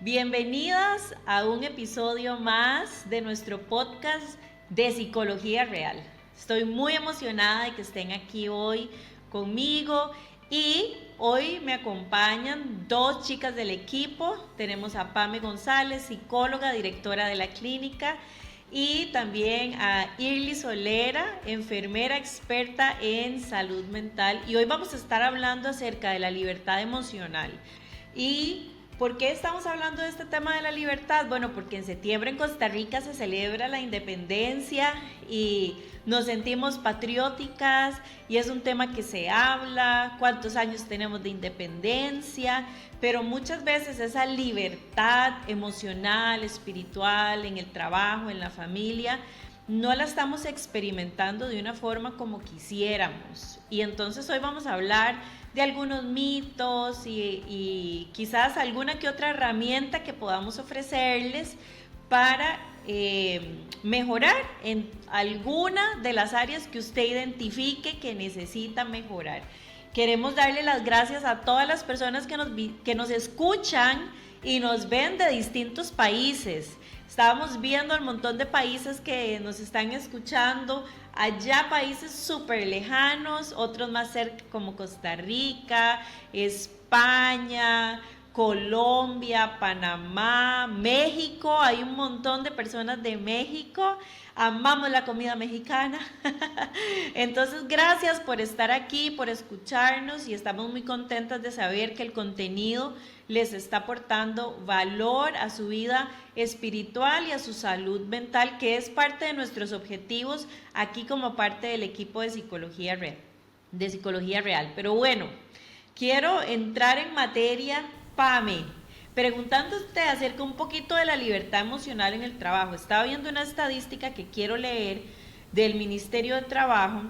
Bienvenidas a un episodio más de nuestro podcast de Psicología Real. Estoy muy emocionada de que estén aquí hoy conmigo y hoy me acompañan dos chicas del equipo. Tenemos a Pame González, psicóloga, directora de la clínica, y también a Irly Solera, enfermera experta en salud mental. Y hoy vamos a estar hablando acerca de la libertad emocional. ¿Y por qué estamos hablando de este tema de la libertad? Bueno, porque en septiembre en Costa Rica se celebra la independencia y nos sentimos patrióticas y es un tema que se habla, cuántos años tenemos de independencia, pero muchas veces esa libertad emocional, espiritual, en el trabajo, en la familia, no la estamos experimentando de una forma como quisiéramos. Y entonces hoy vamos a hablar de algunos mitos y quizás alguna que otra herramienta que podamos ofrecerles para mejorar en alguna de las áreas que usted identifique que necesita mejorar. Queremos darle las gracias a todas las personas que nos escuchan y nos ven de distintos países. Estábamos viendo el montón de países que nos están escuchando, allá países súper lejanos, otros más cerca como Costa Rica, España, Colombia, Panamá, México. Hay un montón de personas de México. Amamos la comida mexicana. Entonces, gracias por estar aquí, por escucharnos, y estamos muy contentas de saber que el contenido les está aportando valor a su vida espiritual y a su salud mental, que es parte de nuestros objetivos aquí como parte del equipo de Psicología Real. Pero bueno, quiero entrar en materia. Pame, preguntándote acerca un poquito de la libertad emocional en el trabajo. Estaba viendo una estadística que quiero leer del Ministerio de Trabajo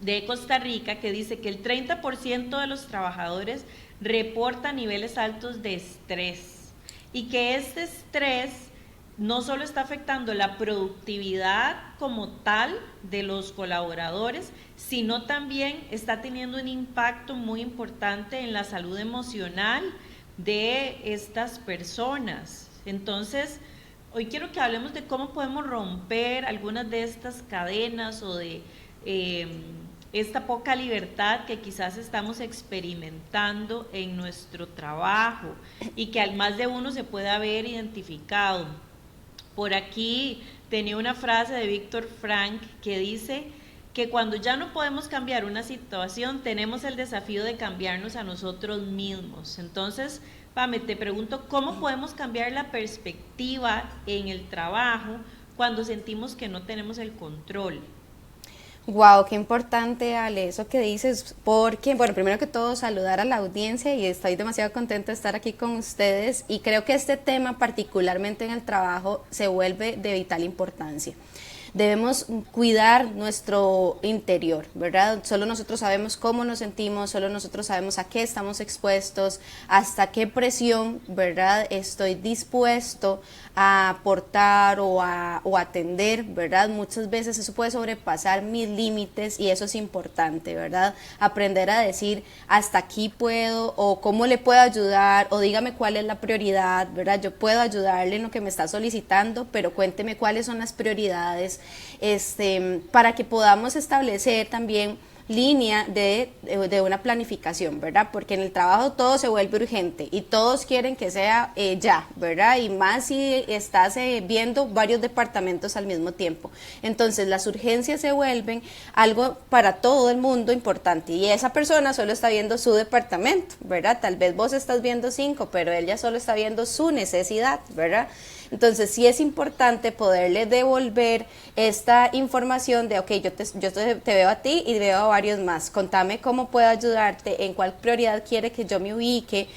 de Costa Rica, que dice que el 30% de los trabajadores reporta niveles altos de estrés y que este estrés no solo está afectando la productividad como tal de los colaboradores, sino también está teniendo un impacto muy importante en la salud emocional de estas personas. Entonces, hoy quiero que hablemos de cómo podemos romper algunas de estas cadenas o de esta poca libertad que quizás estamos experimentando en nuestro trabajo y que al más de uno se puede haber identificado. Por aquí tenía una frase de Víctor Frank que dice que cuando ya no podemos cambiar una situación, tenemos el desafío de cambiarnos a nosotros mismos. Entonces, Pame, te pregunto, ¿cómo podemos cambiar la perspectiva en el trabajo cuando sentimos que no tenemos el control? Wow, qué importante, Ale, eso que dices, porque, bueno, primero que todo saludar a la audiencia y estoy demasiado contenta de estar aquí con ustedes y creo que este tema particularmente en el trabajo se vuelve de vital importancia. Debemos cuidar nuestro interior, ¿verdad? Solo nosotros sabemos cómo nos sentimos, solo nosotros sabemos a qué estamos expuestos, hasta qué presión, ¿verdad? Estoy dispuesto a aportar o a atender, ¿verdad? Muchas veces eso puede sobrepasar mis límites y eso es importante, ¿verdad? Aprender a decir hasta aquí puedo o cómo le puedo ayudar o dígame cuál es la prioridad, ¿verdad? Yo puedo ayudarle en lo que me está solicitando, pero cuénteme cuáles son las prioridades, para que podamos establecer también línea de una planificación, ¿verdad? Porque en el trabajo todo se vuelve urgente y todos quieren que sea ya, ¿verdad? Y más si estás viendo varios departamentos al mismo tiempo. Entonces las urgencias se vuelven algo para todo el mundo importante y esa persona solo está viendo su departamento, ¿verdad? Tal vez vos estás viendo 5, pero ella solo está viendo su necesidad, ¿verdad? Entonces sí es importante poderle devolver esta información de, ok, yo te veo a ti y veo a varios más, contame cómo puedo ayudarte, en cuál prioridad quiere que yo me ubique,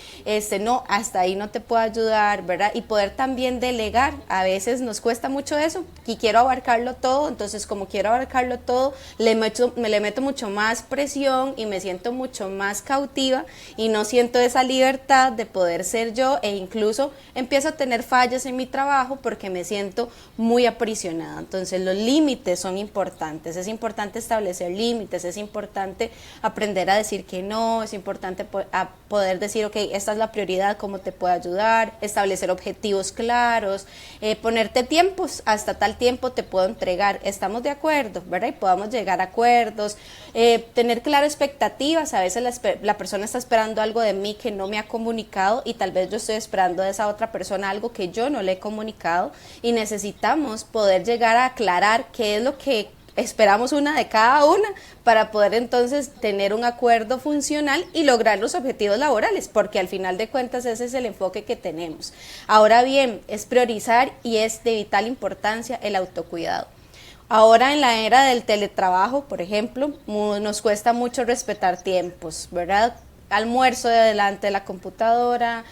no, hasta ahí no te puedo ayudar, ¿verdad? Y poder también delegar, a veces nos cuesta mucho eso y quiero abarcarlo todo, entonces como quiero abarcarlo todo, le meto mucho más presión y me siento mucho más cautiva y no siento esa libertad de poder ser yo e incluso empiezo a tener fallas en mi trabajo trabajo porque me siento muy aprisionada. Entonces los límites son importantes, es importante establecer límites, es importante aprender a decir que no, es importante poder decir, ok, esta es la prioridad, cómo te puedo ayudar, establecer objetivos claros, ponerte tiempos, hasta tal tiempo te puedo entregar, estamos de acuerdo, ¿verdad? Y podamos llegar a acuerdos, tener claras expectativas. A veces la persona está esperando algo de mí que no me ha comunicado y tal vez yo estoy esperando de esa otra persona algo que yo no le he comunicado, y necesitamos poder llegar a aclarar qué es lo que esperamos una de cada una para poder entonces tener un acuerdo funcional y lograr los objetivos laborales, porque al final de cuentas ese es el enfoque que tenemos. Ahora bien, es priorizar y es de vital importancia el autocuidado. Ahora en la era del teletrabajo, por ejemplo, nos cuesta mucho respetar tiempos, ¿verdad? Almuerzo de delante de la computadora,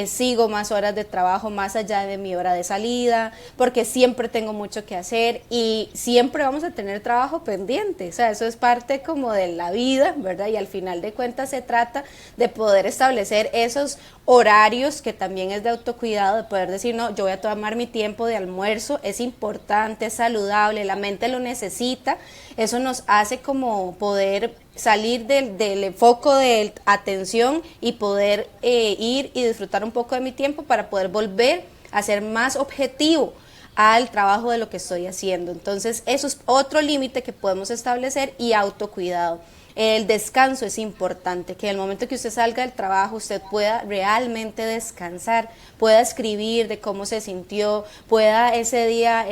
sigo más horas de trabajo más allá de mi hora de salida, porque siempre tengo mucho que hacer y siempre vamos a tener trabajo pendiente. O sea, eso es parte como de la vida, ¿verdad? Y al final de cuentas se trata de poder establecer esos horarios, que también es de autocuidado, de poder decir, no, yo voy a tomar mi tiempo de almuerzo, es importante, es saludable, la mente lo necesita. Eso nos hace como poder salir del foco de atención y poder ir y disfrutar un poco de mi tiempo para poder volver a ser más objetivo al trabajo de lo que estoy haciendo. Entonces eso es otro límite que podemos establecer, y autocuidado. El descanso es importante, que en el momento que usted salga del trabajo usted pueda realmente descansar, pueda escribir de cómo se sintió, pueda ese día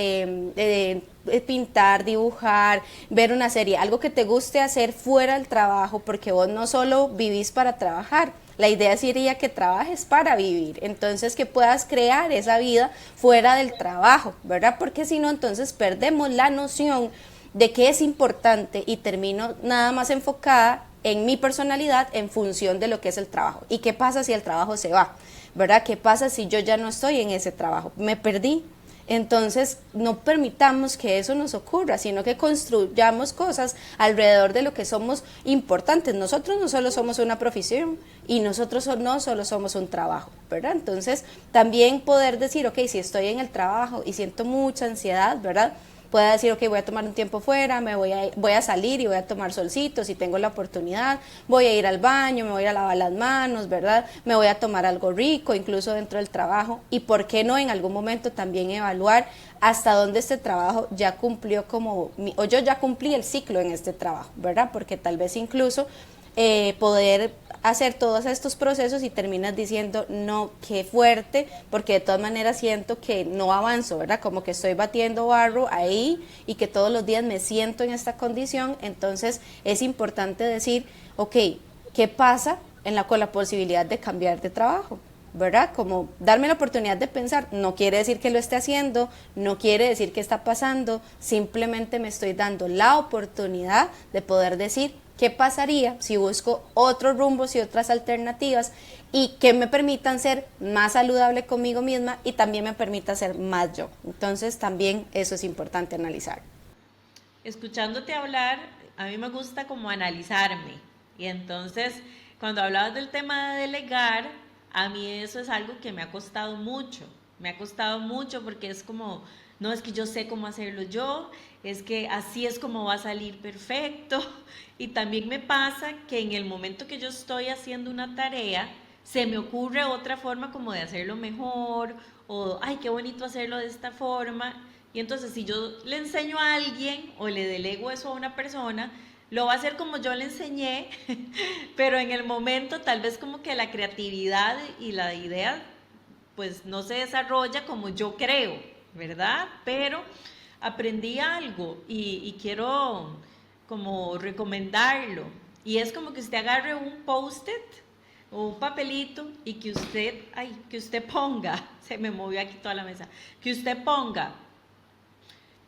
pintar, dibujar, ver una serie, algo que te guste hacer fuera del trabajo, porque vos no solo vivís para trabajar. La idea sería que trabajes para vivir, entonces que puedas crear esa vida fuera del trabajo, ¿verdad? Porque si no, entonces perdemos la noción de qué es importante y termino nada más enfocada en mi personalidad en función de lo que es el trabajo. ¿Y qué pasa si el trabajo se va? ¿Verdad? ¿Qué pasa si yo ya no estoy en ese trabajo? Me perdí. Entonces, no permitamos que eso nos ocurra, sino que construyamos cosas alrededor de lo que somos importantes. Nosotros no solo somos una profesión y nosotros no solo somos un trabajo, ¿verdad? Entonces, también poder decir, ok, si estoy en el trabajo y siento mucha ansiedad, ¿verdad? Pueda decir, ok, voy a tomar un tiempo fuera, voy a salir y voy a tomar solcito si tengo la oportunidad, voy a ir al baño, me voy a lavar las manos, ¿verdad? Me voy a tomar algo rico, incluso dentro del trabajo, y por qué no en algún momento también evaluar hasta dónde este trabajo ya cumplió o yo ya cumplí el ciclo en este trabajo, ¿verdad? Porque tal vez incluso poder hacer todos estos procesos y terminas diciendo, no, qué fuerte, porque de todas maneras siento que no avanzo, ¿verdad? Como que estoy batiendo barro ahí y que todos los días me siento en esta condición. Entonces es importante decir, ok, ¿qué pasa con la posibilidad de cambiar de trabajo? ¿Verdad? Como darme la oportunidad de pensar, no quiere decir que lo esté haciendo, no quiere decir que está pasando, simplemente me estoy dando la oportunidad de poder decir, ¿qué pasaría si busco otros rumbos y otras alternativas y que me permitan ser más saludable conmigo misma y también me permita ser más yo? Entonces también eso es importante analizar. Escuchándote hablar, a mí me gusta como analizarme, y entonces cuando hablabas del tema de delegar, a mí eso es algo que me ha costado mucho porque es como, no es que yo sé cómo hacerlo yo, es que así es como va a salir perfecto. Y también me pasa que en el momento que yo estoy haciendo una tarea, se me ocurre otra forma como de hacerlo mejor, o ay, qué bonito hacerlo de esta forma. Y entonces si yo le enseño a alguien o le delego eso a una persona, lo va a hacer como yo le enseñé, pero en el momento tal vez como que la creatividad y la idea pues no se desarrolla como yo creo, ¿verdad? Pero aprendí algo y quiero como recomendarlo, y es como que usted agarre un post-it o un papelito y que usted ponga, se me movió aquí toda la mesa, que usted ponga,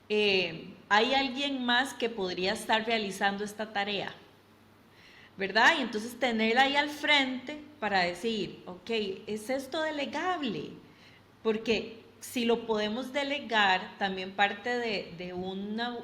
hay alguien más que podría estar realizando esta tarea, ¿verdad? Y entonces tenerla ahí al frente para decir, ok, ¿es esto delegable? Porque si lo podemos delegar, también parte de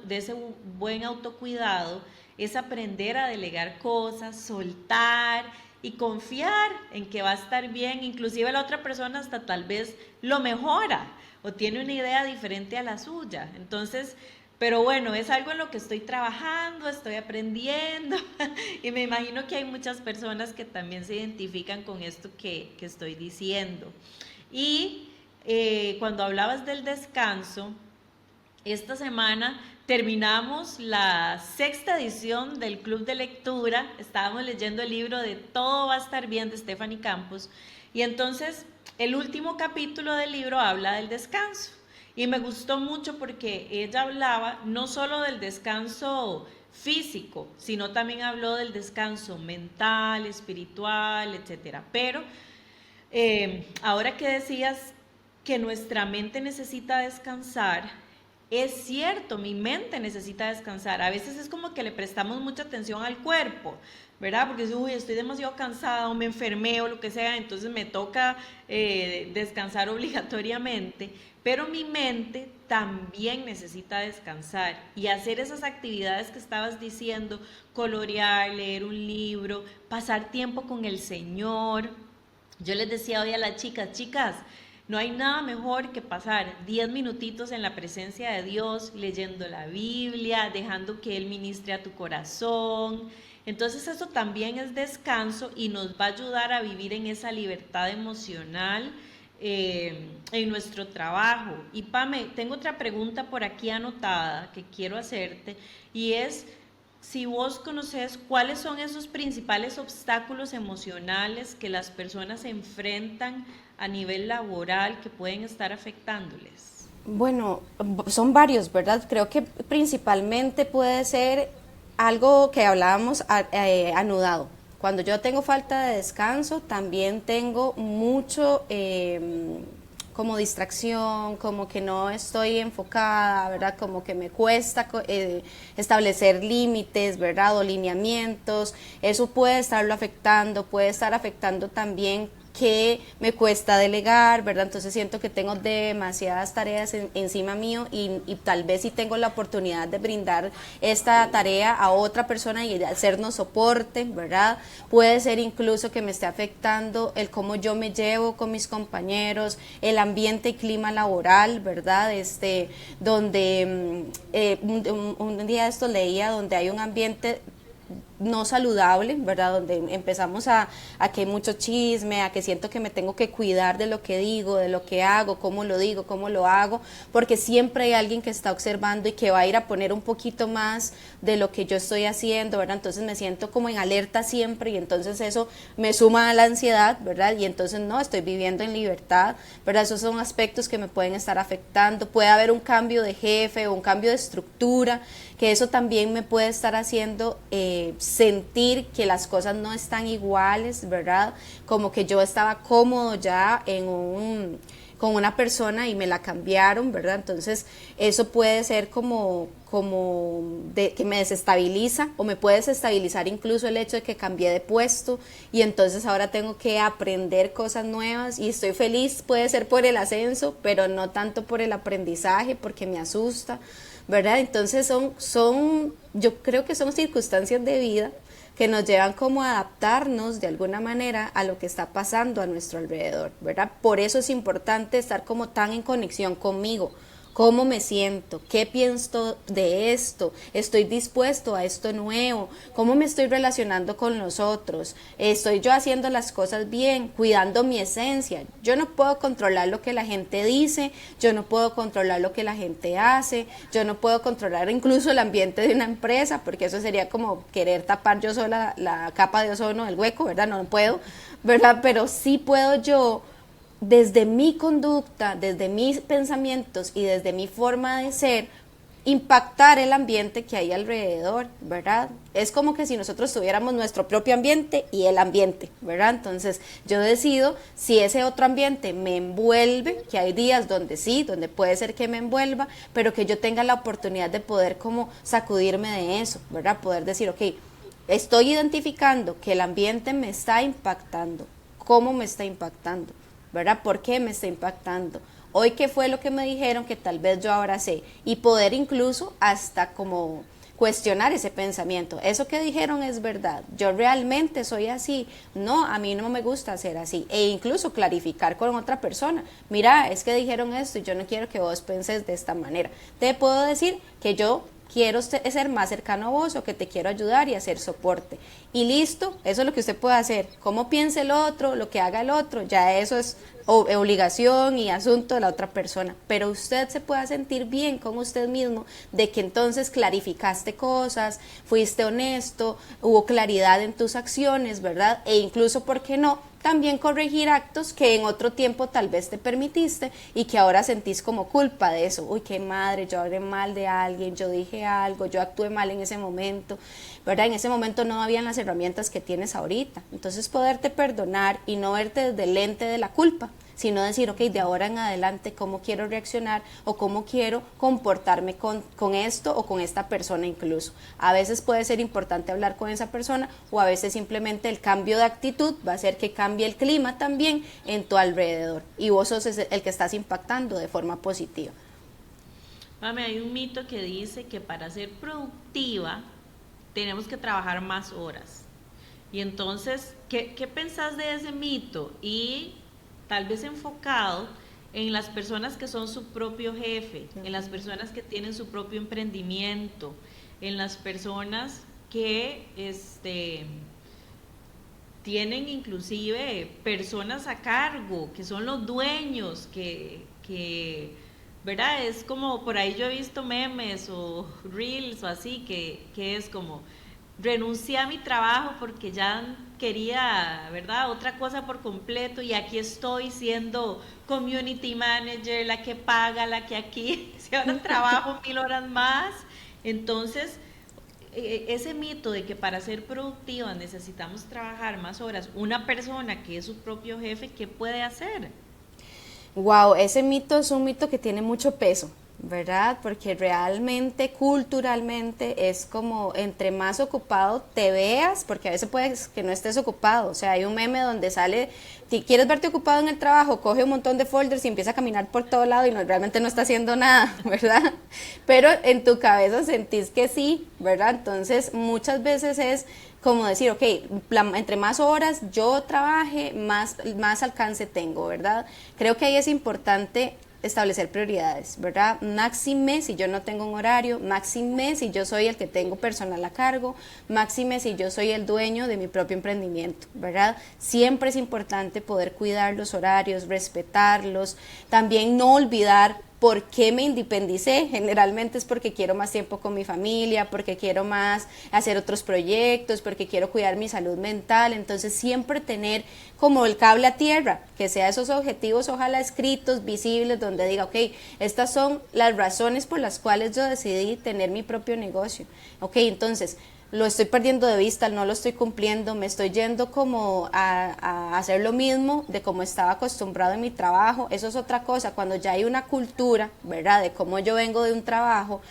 ese buen autocuidado es aprender a delegar cosas, soltar y confiar en que va a estar bien. Inclusive la otra persona hasta tal vez lo mejora o tiene una idea diferente a la suya. Entonces, pero bueno, es algo en lo que estoy trabajando, estoy aprendiendo y me imagino que hay muchas personas que también se identifican con esto que estoy diciendo. Y cuando hablabas del descanso, esta semana terminamos la 6ª edición del Club de Lectura, estábamos leyendo el libro de Todo va a estar bien de Stephanie Campos y entonces el último capítulo del libro habla del descanso y me gustó mucho porque ella hablaba no solo del descanso físico, sino también habló del descanso mental, espiritual, etcétera. Pero ahora que decías que nuestra mente necesita descansar, es cierto, mi mente necesita descansar. A veces es como que le prestamos mucha atención al cuerpo, ¿verdad? Porque uy, estoy demasiado cansada o me enfermé o lo que sea, entonces me toca descansar obligatoriamente. Pero mi mente también necesita descansar y hacer esas actividades que estabas diciendo, colorear, leer un libro, pasar tiempo con el Señor. Yo les decía hoy a las chicas, no hay nada mejor que pasar 10 minutitos en la presencia de Dios, leyendo la Biblia, dejando que Él ministre a tu corazón. Entonces eso también es descanso y nos va a ayudar a vivir en esa libertad emocional en nuestro trabajo. Y Pame, tengo otra pregunta por aquí anotada que quiero hacerte y es si vos conoces cuáles son esos principales obstáculos emocionales que las personas enfrentan a nivel laboral que pueden estar afectándoles. Bueno, son varios, ¿verdad? Creo que principalmente puede ser algo que hablábamos anudado. Cuando yo tengo falta de descanso, también tengo mucho como distracción, como que no estoy enfocada, ¿verdad? Como que me cuesta establecer límites, ¿verdad? O lineamientos. Eso puede estarlo afectando, puede estar afectando también que me cuesta delegar, ¿verdad? Entonces siento que tengo demasiadas tareas encima mío y tal vez si tengo la oportunidad de brindar esta tarea a otra persona y hacernos soporte, ¿verdad? Puede ser incluso que me esté afectando el cómo yo me llevo con mis compañeros, el ambiente y clima laboral, ¿verdad? Donde un día esto leía donde hay un ambiente no saludable, ¿verdad? Donde empezamos a que hay mucho chisme, a que siento que me tengo que cuidar de lo que digo, de lo que hago, cómo lo digo, cómo lo hago, porque siempre hay alguien que está observando y que va a ir a poner un poquito más de lo que yo estoy haciendo, ¿verdad? Entonces me siento como en alerta siempre y entonces eso me suma a la ansiedad, ¿verdad? Y entonces no, estoy viviendo en libertad, ¿verdad? Esos son aspectos que me pueden estar afectando. Puede haber un cambio de jefe o un cambio de estructura, que eso también me puede estar haciendo sentir que las cosas no están iguales, ¿verdad? Como que yo estaba cómodo ya con una persona y me la cambiaron, ¿verdad? Entonces eso puede ser que me desestabiliza o me puede desestabilizar incluso el hecho de que cambié de puesto y entonces ahora tengo que aprender cosas nuevas y estoy feliz, puede ser por el ascenso, pero no tanto por el aprendizaje porque me asusta, ¿verdad? Entonces yo creo que son circunstancias de vida que nos llevan como a adaptarnos de alguna manera a lo que está pasando a nuestro alrededor, ¿verdad? Por eso es importante estar como tan en conexión conmigo. ¿Cómo me siento? ¿Qué pienso de esto? ¿Estoy dispuesto a esto nuevo? ¿Cómo me estoy relacionando con los otros? ¿Estoy yo haciendo las cosas bien? ¿Cuidando mi esencia? Yo no puedo controlar lo que la gente dice, yo no puedo controlar lo que la gente hace, yo no puedo controlar incluso el ambiente de una empresa, porque eso sería como querer tapar yo sola la capa de ozono del hueco, ¿verdad? No puedo, ¿verdad? Pero sí puedo yo, desde mi conducta, desde mis pensamientos y desde mi forma de ser, impactar el ambiente que hay alrededor, ¿verdad? Es como que si nosotros tuviéramos nuestro propio ambiente y el ambiente, ¿verdad? Entonces yo decido si ese otro ambiente me envuelve, que hay días donde sí, donde puede ser que me envuelva, pero que yo tenga la oportunidad de poder como sacudirme de eso, ¿verdad? Poder decir, ok, estoy identificando que el ambiente me está impactando, ¿cómo me está impactando? ¿Verdad? ¿Por qué me está impactando? Hoy, ¿qué fue lo que me dijeron que tal vez yo ahora sé? Y poder incluso hasta como cuestionar ese pensamiento. Eso que dijeron es verdad, yo realmente soy así, no, a mí no me gusta ser así, e incluso clarificar con otra persona, mira, es que dijeron esto y yo no quiero que vos penses de esta manera, te puedo decir que yo quiero ser más cercano a vos o que te quiero ayudar y hacer soporte. Y listo, eso es lo que usted puede hacer. Cómo piense el otro, lo que haga el otro, ya eso es obligación y asunto de la otra persona. Pero usted se pueda sentir bien con usted mismo de que entonces clarificaste cosas, fuiste honesto, hubo claridad en tus acciones, ¿verdad? E incluso, ¿por qué no?, también corregir actos que en otro tiempo tal vez te permitiste y que ahora sentís como culpa de eso. Uy, qué madre, yo hablé mal de alguien, yo dije algo, yo actué mal en ese momento, ¿verdad? En ese momento no habían las herramientas que tienes ahorita. Entonces poderte perdonar y no verte desde el lente de la culpa, sino decir, ok, de ahora en adelante, ¿cómo quiero reaccionar o cómo quiero comportarme con esto o con esta persona incluso? A veces puede ser importante hablar con esa persona o a veces simplemente el cambio de actitud va a hacer que cambie el clima también en tu alrededor y vos sos el que estás impactando de forma positiva. Mami, hay un mito que dice que para ser productiva tenemos que trabajar más horas. Y entonces, ¿qué pensás de ese mito? Y tal vez enfocado en las personas que son su propio jefe, en las personas que tienen su propio emprendimiento, en las personas que tienen inclusive personas a cargo, que son los dueños, que ¿verdad? Es como, por ahí yo he visto memes o reels o así, que es como, renuncié a mi trabajo porque ya quería, ¿verdad?, otra cosa por completo y aquí estoy siendo community manager, la que paga, la que aquí, si ahora trabajo 1000 horas más. Entonces, ese mito de que para ser productiva necesitamos trabajar más horas, una persona que es su propio jefe, ¿qué puede hacer? Wow, ese mito es un mito que tiene mucho peso, ¿verdad? Porque realmente, culturalmente, es como entre más ocupado te veas, porque a veces puede que no estés ocupado, o sea, hay un meme donde sale, si quieres verte ocupado en el trabajo, coge un montón de folders y empieza a caminar por todo lado y realmente no está haciendo nada, ¿verdad? Pero en tu cabeza sentís que sí, ¿verdad? Entonces, muchas veces es como decir, ok, entre más horas yo trabaje, más alcance tengo, ¿verdad? Creo que ahí es importante establecer prioridades, ¿verdad? Máxime si yo no tengo un horario, máxime si yo soy el que tengo personal a cargo, máxime si yo soy el dueño de mi propio emprendimiento, ¿verdad? Siempre es importante poder cuidar los horarios, respetarlos, también no olvidar ¿por qué me independicé? Generalmente es porque quiero más tiempo con mi familia, porque quiero más hacer otros proyectos, porque quiero cuidar mi salud mental. Entonces siempre tener como el cable a tierra, que sea esos objetivos ojalá escritos, visibles, donde diga, ok, estas son las razones por las cuales yo decidí tener mi propio negocio. Ok, entonces lo estoy perdiendo de vista, no lo estoy cumpliendo, me estoy yendo como a hacer lo mismo de como estaba acostumbrado en mi trabajo. Eso es otra cosa, cuando ya hay una cultura, ¿verdad?, de cómo yo vengo de un trabajo,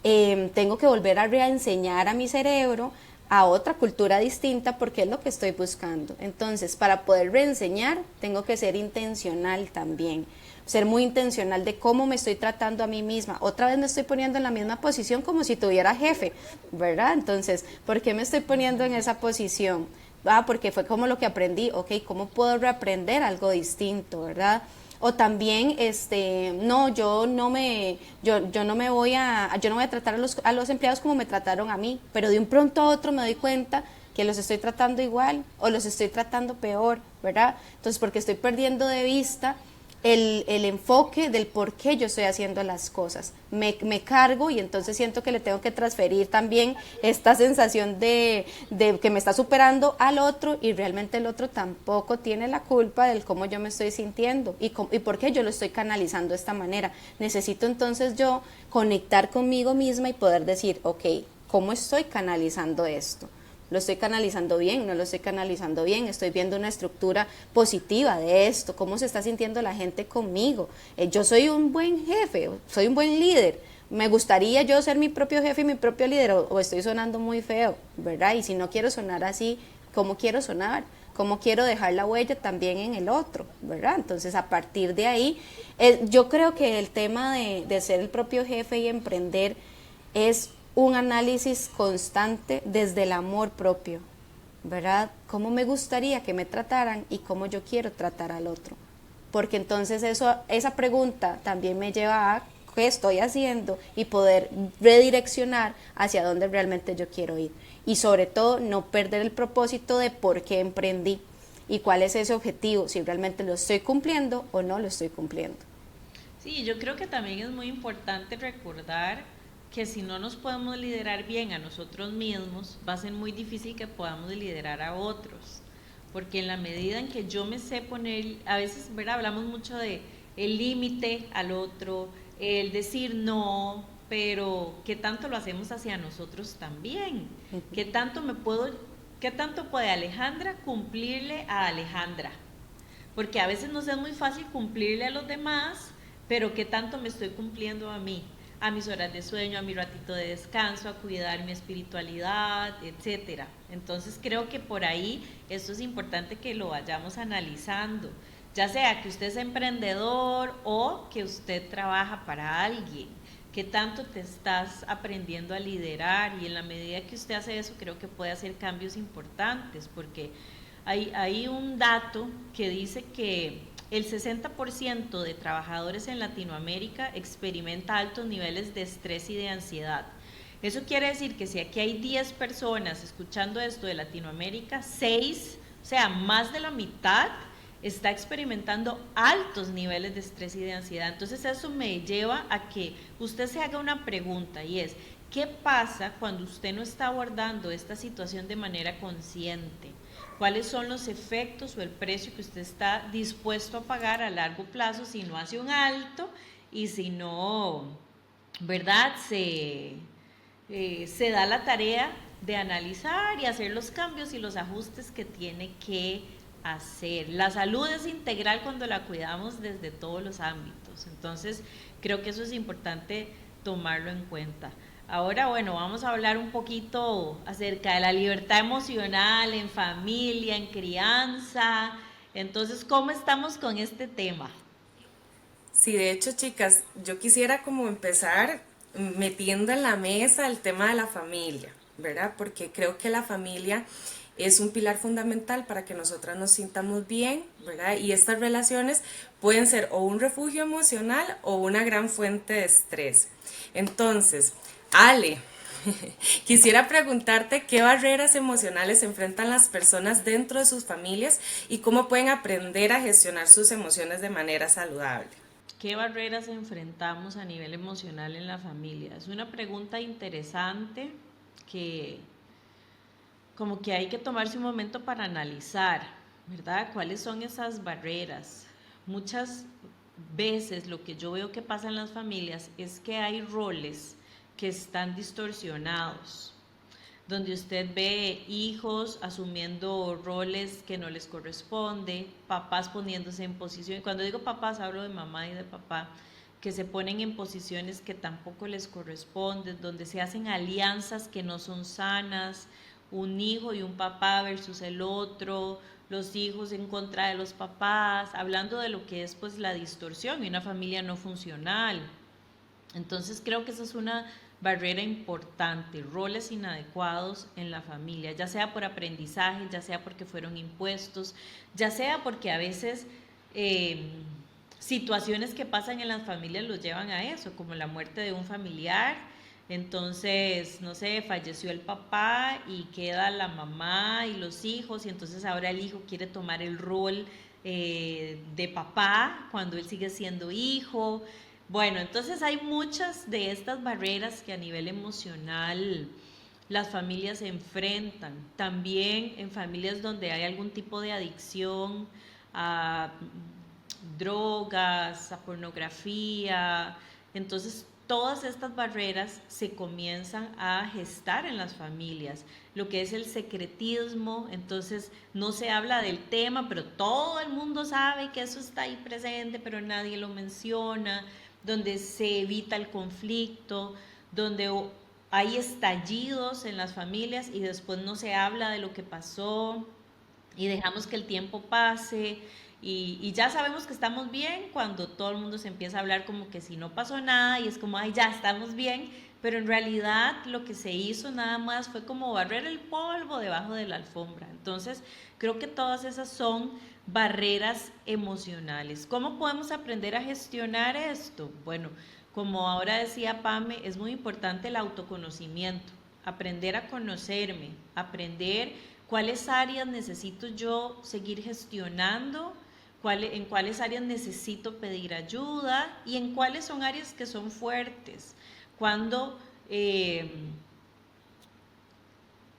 tengo que volver a reenseñar a mi cerebro a otra cultura distinta porque es lo que estoy buscando. Entonces, para poder reenseñar, tengo que ser intencional también, ser muy intencional de cómo me estoy tratando a mí misma. Otra vez me estoy poniendo en la misma posición como si tuviera jefe, ¿verdad? Entonces, ¿por qué me estoy poniendo en esa posición? Porque fue como lo que aprendí, ok, ¿cómo puedo reaprender algo distinto, verdad? O también, no, yo no voy a tratar a los empleados como me trataron a mí, pero de un pronto a otro me doy cuenta que los estoy tratando igual o los estoy tratando peor, ¿verdad? Entonces, porque estoy perdiendo de vista el enfoque del por qué yo estoy haciendo las cosas. Me cargo y entonces siento que le tengo que transferir también esta sensación de que me está superando al otro y realmente el otro tampoco tiene la culpa del cómo yo me estoy sintiendo y por qué yo lo estoy canalizando de esta manera. Necesito entonces yo conectar conmigo misma y poder decir, ok, ¿cómo estoy canalizando esto? ¿Lo estoy canalizando bien? ¿No lo estoy canalizando bien? ¿Estoy viendo una estructura positiva de esto? ¿Cómo se está sintiendo la gente conmigo? Yo soy un buen jefe, soy un buen líder. ¿Me gustaría yo ser mi propio jefe y mi propio líder? ¿O estoy sonando muy feo? ¿Verdad? Y si no quiero sonar así, ¿cómo quiero sonar? ¿Cómo quiero dejar la huella también en el otro? ¿Verdad? Entonces, a partir de ahí, yo creo que el tema de ser el propio jefe y emprender es un análisis constante desde el amor propio, ¿verdad? ¿Cómo me gustaría que me trataran y cómo yo quiero tratar al otro? Porque entonces esa pregunta también me lleva a qué estoy haciendo y poder redireccionar hacia dónde realmente yo quiero ir. Y sobre todo no perder el propósito de por qué emprendí y cuál es ese objetivo, si realmente lo estoy cumpliendo o no lo estoy cumpliendo. Sí, yo creo que también es muy importante recordar que si no nos podemos liderar bien a nosotros mismos, va a ser muy difícil que podamos liderar a otros. Porque en la medida en que yo me sé poner, a veces, ¿verdad? Hablamos mucho de el límite al otro, el decir no, pero ¿qué tanto lo hacemos hacia nosotros también? ¿Qué tanto qué tanto puede Alejandra cumplirle a Alejandra? Porque a veces nos es muy fácil cumplirle a los demás, pero ¿qué tanto me estoy cumpliendo a mí? A mis horas de sueño, a mi ratito de descanso, a cuidar mi espiritualidad, etcétera. Entonces creo que por ahí esto es importante que lo vayamos analizando, ya sea que usted es emprendedor o que usted trabaja para alguien. ¿Qué tanto te estás aprendiendo a liderar? Y en la medida que usted hace eso, creo que puede hacer cambios importantes, porque hay un dato que dice que el 60% de trabajadores en Latinoamérica experimenta altos niveles de estrés y de ansiedad. Eso quiere decir que si aquí hay 10 personas escuchando esto de Latinoamérica, 6, o sea, más de la mitad, está experimentando altos niveles de estrés y de ansiedad. Entonces eso me lleva a que usted se haga una pregunta y es, ¿qué pasa cuando usted no está abordando esta situación de manera consciente? ¿Cuáles son los efectos o el precio que usted está dispuesto a pagar a largo plazo si no hace un alto y si no, ¿verdad? Se da la tarea de analizar y hacer los cambios y los ajustes que tiene que hacer. La salud es integral cuando la cuidamos desde todos los ámbitos. Entonces, creo que eso es importante tomarlo en cuenta. Ahora, bueno, vamos a hablar un poquito acerca de la libertad emocional en familia, en crianza. Entonces, ¿cómo estamos con este tema? Sí, de hecho, chicas, yo quisiera como empezar metiendo en la mesa el tema de la familia, ¿verdad? Porque creo que la familia es un pilar fundamental para que nosotras nos sintamos bien, ¿verdad? Y estas relaciones pueden ser o un refugio emocional o una gran fuente de estrés. Entonces, Ale, quisiera preguntarte qué barreras emocionales enfrentan las personas dentro de sus familias y cómo pueden aprender a gestionar sus emociones de manera saludable. ¿Qué barreras enfrentamos a nivel emocional en la familia? Es una pregunta interesante que como que hay que tomarse un momento para analizar, ¿verdad? ¿Cuáles son esas barreras? Muchas veces lo que yo veo que pasa en las familias es que hay roles que están distorsionados, donde usted ve hijos asumiendo roles que no les corresponde, papás poniéndose en posición, cuando digo papás hablo de mamá y de papá, que se ponen en posiciones que tampoco les corresponden, donde se hacen alianzas que no son sanas, un hijo y un papá versus el otro, los hijos en contra de los papás, hablando de lo que es pues la distorsión y una familia no funcional. Entonces creo que esa es una barrera importante, roles inadecuados en la familia, ya sea por aprendizaje, ya sea porque fueron impuestos, ya sea porque a veces situaciones que pasan en las familias los llevan a eso, como la muerte de un familiar. Entonces, no sé, falleció el papá y queda la mamá y los hijos, y entonces ahora el hijo quiere tomar el rol de papá cuando él sigue siendo hijo. Bueno, entonces hay muchas de estas barreras que a nivel emocional las familias se enfrentan. También en familias donde hay algún tipo de adicción a drogas, a pornografía. Entonces, todas estas barreras se comienzan a gestar en las familias, lo que es el secretismo. Entonces no se habla del tema, pero todo el mundo sabe que eso está ahí presente, pero nadie lo menciona, donde se evita el conflicto, donde hay estallidos en las familias y después no se habla de lo que pasó y dejamos que el tiempo pase y ya sabemos que estamos bien cuando todo el mundo se empieza a hablar como que si no pasó nada y es como, ay, ya estamos bien, pero en realidad lo que se hizo nada más fue como barrer el polvo debajo de la alfombra. Entonces, creo que todas esas son barreras emocionales. ¿Cómo podemos aprender a gestionar esto? Bueno, como ahora decía Pame, es muy importante el autoconocimiento, aprender a conocerme, aprender cuáles áreas necesito yo seguir gestionando, en cuáles áreas necesito pedir ayuda y en cuáles son áreas que son fuertes. Cuando en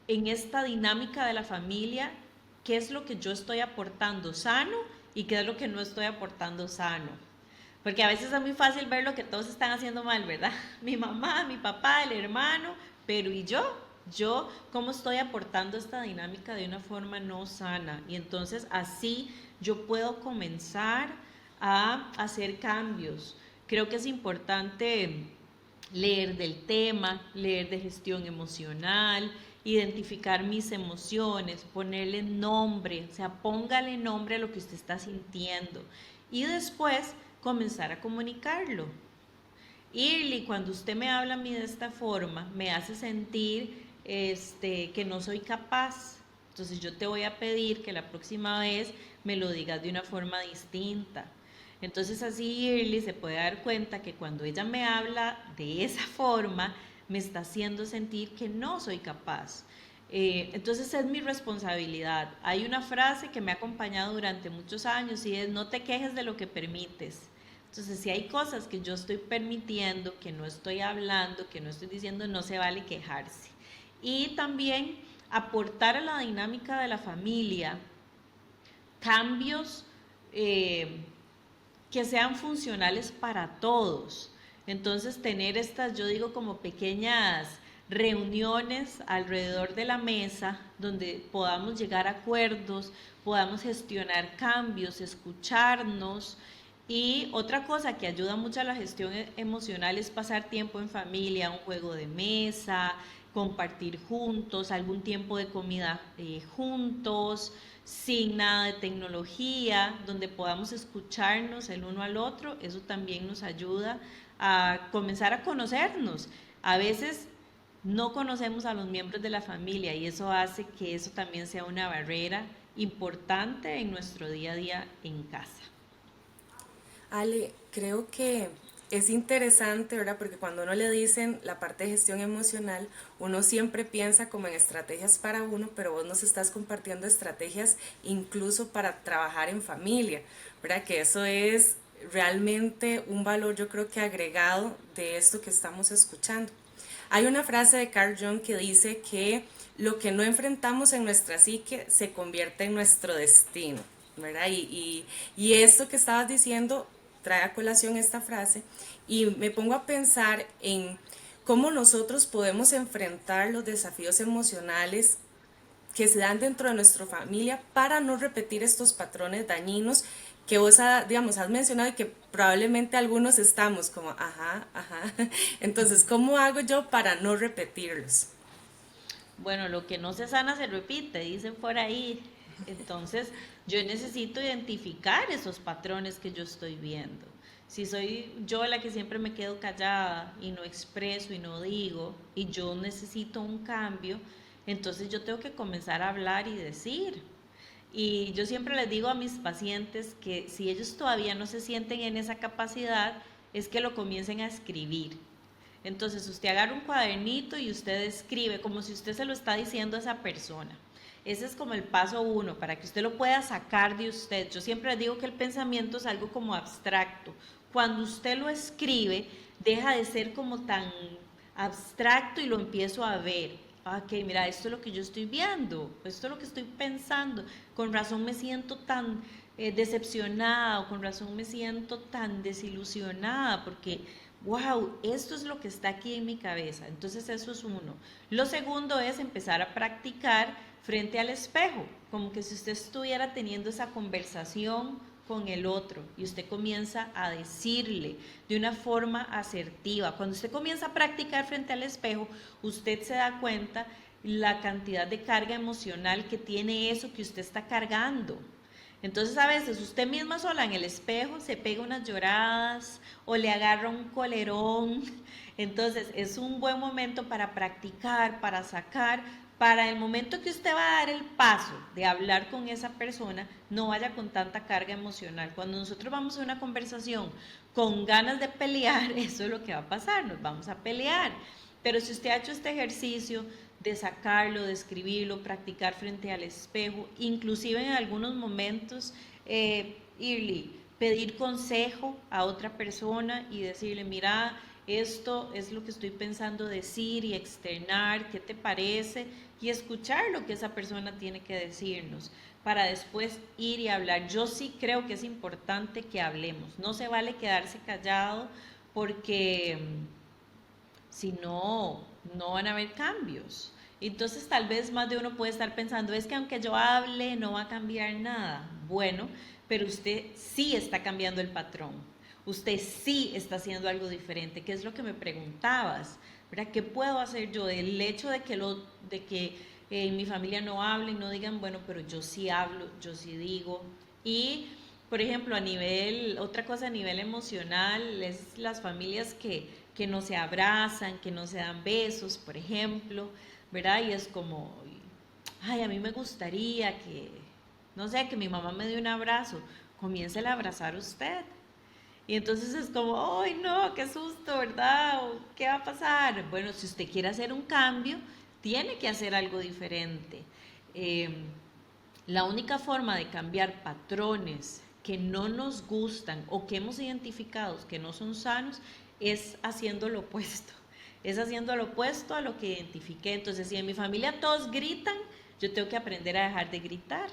esta dinámica de la familia, qué es lo que yo estoy aportando sano y qué es lo que no estoy aportando sano. Porque a veces es muy fácil ver lo que todos están haciendo mal, ¿verdad? Mi mamá, mi papá, el hermano, pero ¿y yo? Yo, ¿cómo estoy aportando esta dinámica de una forma no sana? Y entonces así yo puedo comenzar a hacer cambios. Creo que es importante leer del tema, leer de gestión emocional, identificar mis emociones, ponerle nombre, o sea, póngale nombre a lo que usted está sintiendo y después comenzar a comunicarlo. Y cuando usted me habla a mí de esta forma, me hace sentir que no soy capaz. Entonces yo te voy a pedir que la próxima vez me lo digas de una forma distinta. Entonces así Irly se puede dar cuenta que cuando ella me habla de esa forma, me está haciendo sentir que no soy capaz. Entonces es mi responsabilidad. Hay una frase que me ha acompañado durante muchos años y es: no te quejes de lo que permites. Entonces, si hay cosas que yo estoy permitiendo, que no estoy hablando, que no estoy diciendo, no se vale quejarse. Y también aportar a la dinámica de la familia cambios que sean funcionales para todos. Entonces, tener estas, yo digo, como pequeñas reuniones alrededor de la mesa donde podamos llegar a acuerdos, podamos gestionar cambios, escucharnos. Y otra cosa que ayuda mucho a la gestión emocional es pasar tiempo en familia, un juego de mesa, compartir juntos, algún tiempo de comida juntos, sin nada de tecnología, donde podamos escucharnos el uno al otro. Eso también nos ayuda a comenzar a conocernos. A veces no conocemos a los miembros de la familia y eso hace que eso también sea una barrera importante en nuestro día a día en casa. Ale, creo que es interesante, ¿verdad? Porque cuando uno le dicen la parte de gestión emocional, uno siempre piensa como en estrategias para uno, pero vos nos estás compartiendo estrategias incluso para trabajar en familia, ¿verdad? Que eso es realmente un valor, yo creo que agregado de esto que estamos escuchando. Hay una frase de Carl Jung que dice que lo que no enfrentamos en nuestra psique se convierte en nuestro destino, ¿verdad? Y esto que estabas diciendo trae a colación esta frase y me pongo a pensar en cómo nosotros podemos enfrentar los desafíos emocionales que se dan dentro de nuestra familia para no repetir estos patrones dañinos que vos, digamos, has mencionado y que probablemente algunos estamos como, ajá, ajá. Entonces, ¿cómo hago yo para no repetirlos? Bueno, lo que no se sana se repite, dicen por ahí. Entonces, yo necesito identificar esos patrones que yo estoy viendo. Si soy yo la que siempre me quedo callada y no expreso y no digo, y yo necesito un cambio, entonces yo tengo que comenzar a hablar y decir. Y yo siempre les digo a mis pacientes que si ellos todavía no se sienten en esa capacidad, es que lo comiencen a escribir. Entonces usted agarra un cuadernito y usted escribe como si usted se lo está diciendo a esa persona. Ese es como el paso uno, para que usted lo pueda sacar de usted. Yo siempre les digo que el pensamiento es algo como abstracto. Cuando usted lo escribe, deja de ser como tan abstracto y lo empiezo a ver. Ok, mira, esto es lo que yo estoy viendo, esto es lo que estoy pensando. Con razón me siento tan decepcionada, o con razón me siento tan desilusionada, porque wow, esto es lo que está aquí en mi cabeza. Entonces eso es uno. Lo segundo es empezar a practicar frente al espejo, como que si usted estuviera teniendo esa conversación con el otro y usted comienza a decirle de una forma asertiva. Cuando usted comienza a practicar frente al espejo, usted se da cuenta la cantidad de carga emocional que tiene eso que usted está cargando. Entonces a veces usted misma sola en el espejo se pega unas lloradas o le agarra un colerón. Entonces es un buen momento para practicar, para sacar, para el momento que usted va a dar el paso de hablar con esa persona, no vaya con tanta carga emocional. Cuando nosotros vamos a una conversación con ganas de pelear, eso es lo que va a pasar, nos vamos a pelear. Pero si usted ha hecho este ejercicio de sacarlo, de escribirlo, practicar frente al espejo, inclusive en algunos momentos, pedir consejo a otra persona y decirle, mira, esto es lo que estoy pensando decir y externar, ¿qué te parece? Y escuchar lo que esa persona tiene que decirnos para después ir y hablar. Yo sí creo que es importante que hablemos, no se vale quedarse callado porque si no, no van a haber cambios. Entonces tal vez más de uno puede estar pensando, es que aunque yo hable no va a cambiar nada. Bueno, pero usted sí está cambiando el patrón. Usted sí está haciendo algo diferente, que es lo que me preguntabas, ¿verdad? ¿Qué puedo hacer yo del hecho de que mi familia no hable y no digan, bueno, pero yo sí hablo, yo sí digo? Y, por ejemplo, otra cosa a nivel emocional es las familias que no se abrazan, que no se dan besos, por ejemplo, ¿verdad? Y es como, ay, a mí me gustaría que, no sé, que mi mamá me dé un abrazo, comience a abrazar usted. Y entonces es como, ay, no, qué susto, ¿verdad? ¿Qué va a pasar? Bueno, si usted quiere hacer un cambio, tiene que hacer algo diferente. Eh, la única forma de cambiar patrones que no nos gustan o que hemos identificado que no son sanos es haciendo lo opuesto. Es haciendo lo opuesto a lo que identifiqué. Entonces, si en mi familia todos gritan, yo tengo que aprender a dejar de gritar.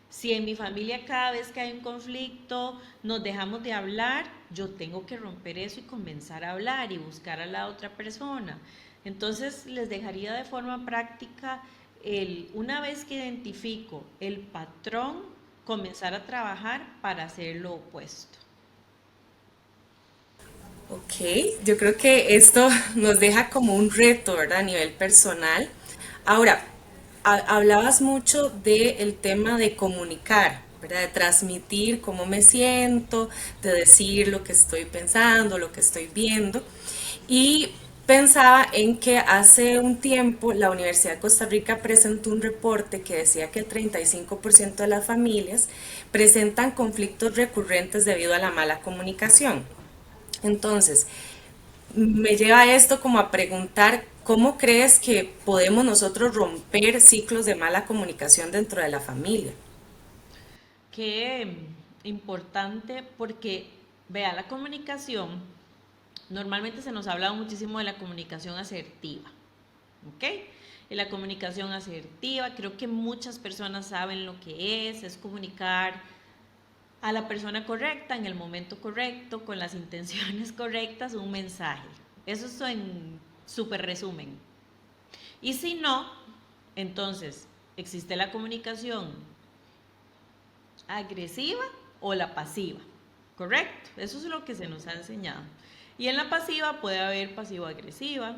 Si en mi familia cada vez que hay un conflicto nos dejamos de hablar, yo tengo que romper eso y comenzar a hablar y buscar a la otra persona. Entonces les dejaría de forma práctica una vez que identifico el patrón, comenzar a trabajar para hacer lo opuesto. Ok, yo creo que esto nos deja como un reto, ¿verdad? A nivel personal. Ahora, hablabas mucho del tema de comunicar, ¿verdad? De transmitir cómo me siento, de decir lo que estoy pensando, lo que estoy viendo. Y pensaba en que hace un tiempo la Universidad de Costa Rica presentó un reporte que decía que el 35% de las familias presentan conflictos recurrentes debido a la mala comunicación. Entonces, me lleva esto como a preguntar, ¿cómo crees que podemos nosotros romper ciclos de mala comunicación dentro de la familia? Qué importante porque, vea, la comunicación, normalmente se nos ha hablado muchísimo de la comunicación asertiva, ¿ok? Y la comunicación asertiva, creo que muchas personas saben lo que es comunicar a la persona correcta, en el momento correcto, con las intenciones correctas, un mensaje. Eso es en súper resumen. Y si no, entonces existe la comunicación agresiva o la pasiva, ¿correcto? Eso es lo que se nos ha enseñado. Y en la pasiva puede haber pasivo-agresiva,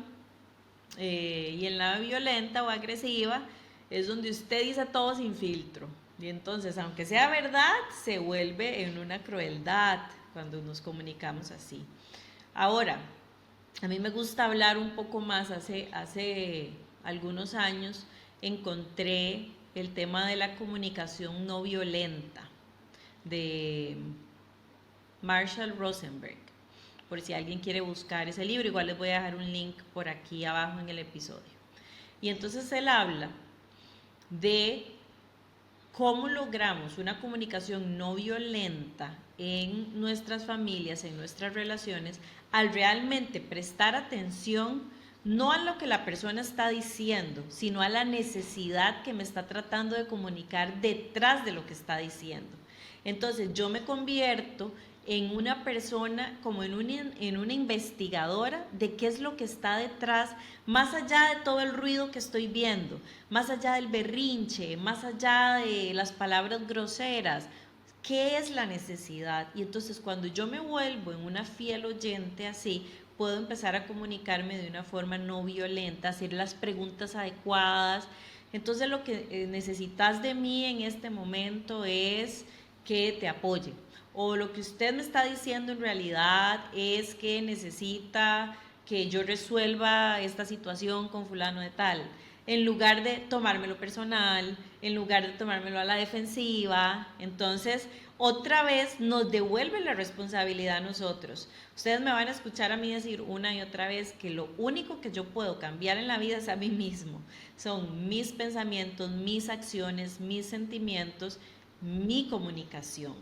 y en la violenta o agresiva es donde usted dice todo sin filtro. Y entonces, aunque sea verdad, se vuelve en una crueldad cuando nos comunicamos así. Ahora, a mí me gusta hablar un poco más. Hace algunos años encontré el tema de la comunicación no violenta de Marshall Rosenberg, por si alguien quiere buscar ese libro. Igual les voy a dejar un link por aquí abajo en el episodio. Y entonces él habla de cómo logramos una comunicación no violenta en nuestras familias, en nuestras relaciones, al realmente prestar atención no a lo que la persona está diciendo, sino a la necesidad que me está tratando de comunicar detrás de lo que está diciendo. Entonces yo me convierto en una persona, como en una investigadora de qué es lo que está detrás, más allá de todo el ruido que estoy viendo, más allá del berrinche, más allá de las palabras groseras. ¿Qué es la necesidad? Y entonces cuando yo me vuelvo en una fiel oyente así, puedo empezar a comunicarme de una forma no violenta, hacer las preguntas adecuadas. Entonces lo que necesitas de mí en este momento es que te apoyen. O lo que usted me está diciendo en realidad es que necesita que yo resuelva esta situación con fulano de tal, en lugar de tomármelo personal, en lugar de tomármelo a la defensiva. Entonces, otra vez nos devuelve la responsabilidad a nosotros. Ustedes me van a escuchar a mí decir una y otra vez que lo único que yo puedo cambiar en la vida es a mí mismo. Son mis pensamientos, mis acciones, mis sentimientos, mi comunicación.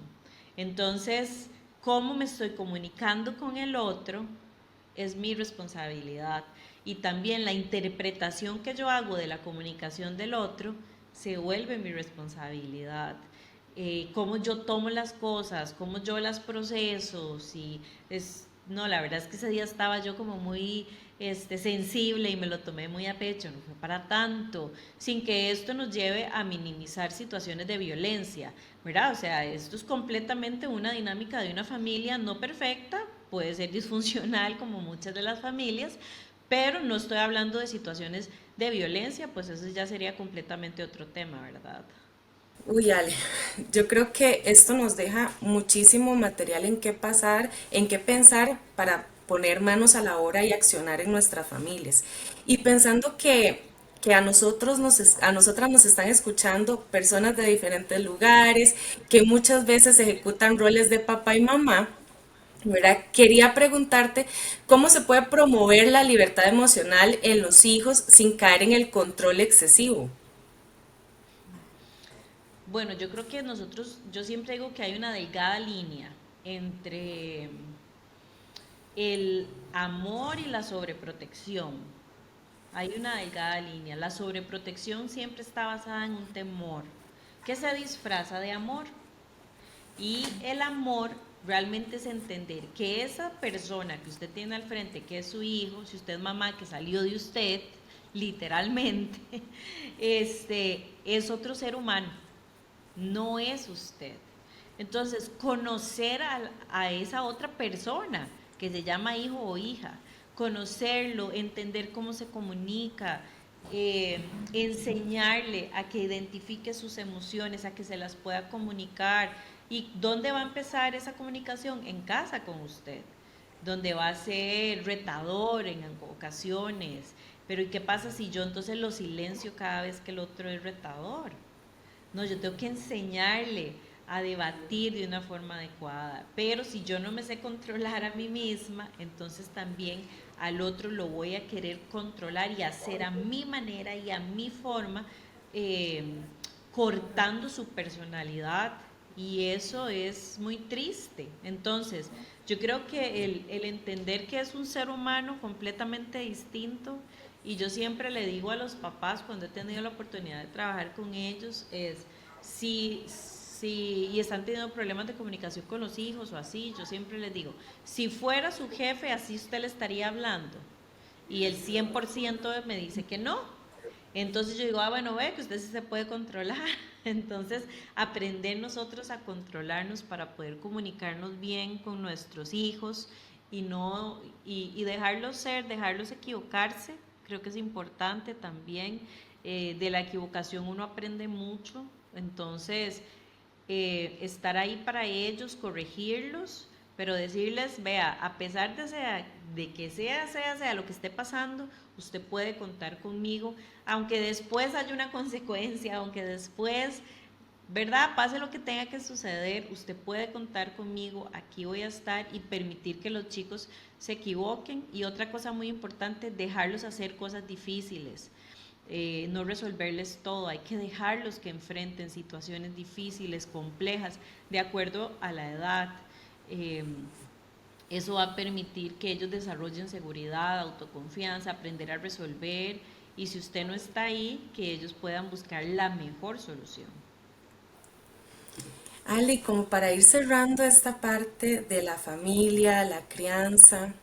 Entonces, cómo me estoy comunicando con el otro es mi responsabilidad. Y también la interpretación que yo hago de la comunicación del otro se vuelve mi responsabilidad. Cómo yo tomo las cosas, cómo yo las proceso, si es, no, la verdad es que ese día estaba yo como muy sensible y me lo tomé muy a pecho, no fue para tanto, sin que esto nos lleve a minimizar situaciones de violencia, ¿verdad? O sea, esto es completamente una dinámica de una familia no perfecta, puede ser disfuncional como muchas de las familias, pero no estoy hablando de situaciones de violencia, pues eso ya sería completamente otro tema, ¿verdad? Uy, Ale, yo creo que esto nos deja muchísimo material en qué pasar, en qué pensar para poner manos a la obra y accionar en nuestras familias. Y pensando que a nosotros a nosotras nos están escuchando personas de diferentes lugares, que muchas veces ejecutan roles de papá y mamá, ¿verdad? Quería preguntarte cómo se puede promover la libertad emocional en los hijos sin caer en el control excesivo. Bueno, yo creo que nosotros, yo siempre digo que hay una delgada línea entre el amor y la sobreprotección. Hay una delgada línea. La sobreprotección siempre está basada en un temor que se disfraza de amor. Y el amor realmente es entender que esa persona que usted tiene al frente, que es su hijo, si usted es mamá que salió de usted, literalmente, es otro ser humano, no es usted. Entonces, conocer a esa otra persona que se llama hijo o hija, conocerlo, entender cómo se comunica, enseñarle a que identifique sus emociones, a que se las pueda comunicar. ¿Y dónde va a empezar esa comunicación? En casa con usted, donde va a ser retador en ocasiones. Pero ¿y qué pasa si yo entonces lo silencio cada vez que el otro es retador? No, yo tengo que enseñarle a debatir de una forma adecuada. Pero si yo no me sé controlar a mí misma, entonces también al otro lo voy a querer controlar y hacer a mi manera y a mi forma, eh, cortando su personalidad. Y eso es muy triste. Entonces, yo creo que el entender que es un ser humano completamente distinto, y yo siempre le digo a los papás cuando he tenido la oportunidad de trabajar con ellos, es si y están teniendo problemas de comunicación con los hijos o así, yo siempre les digo, si fuera su jefe, así usted le estaría hablando. Y el 100% me dice que no. Entonces yo digo, bueno, ve que usted sí se puede controlar. Entonces, aprender nosotros a controlarnos para poder comunicarnos bien con nuestros hijos y no y dejarlos ser, dejarlos equivocarse, creo que es importante también. De la equivocación uno aprende mucho, entonces estar ahí para ellos, corregirlos, pero decirles, vea, a pesar de que sea lo que esté pasando, usted puede contar conmigo, aunque después haya una consecuencia, aunque después, ¿verdad? Pase lo que tenga que suceder, usted puede contar conmigo, aquí voy a estar y permitir que los chicos se equivoquen. Y otra cosa muy importante, dejarlos hacer cosas difíciles. No resolverles todo, hay que dejarlos que enfrenten situaciones difíciles, complejas, de acuerdo a la edad. Eh, Eso va a permitir que ellos desarrollen seguridad, autoconfianza, aprender a resolver, y si usted no está ahí, que ellos puedan buscar la mejor solución. Ale, como para ir cerrando esta parte de la familia, la crianza,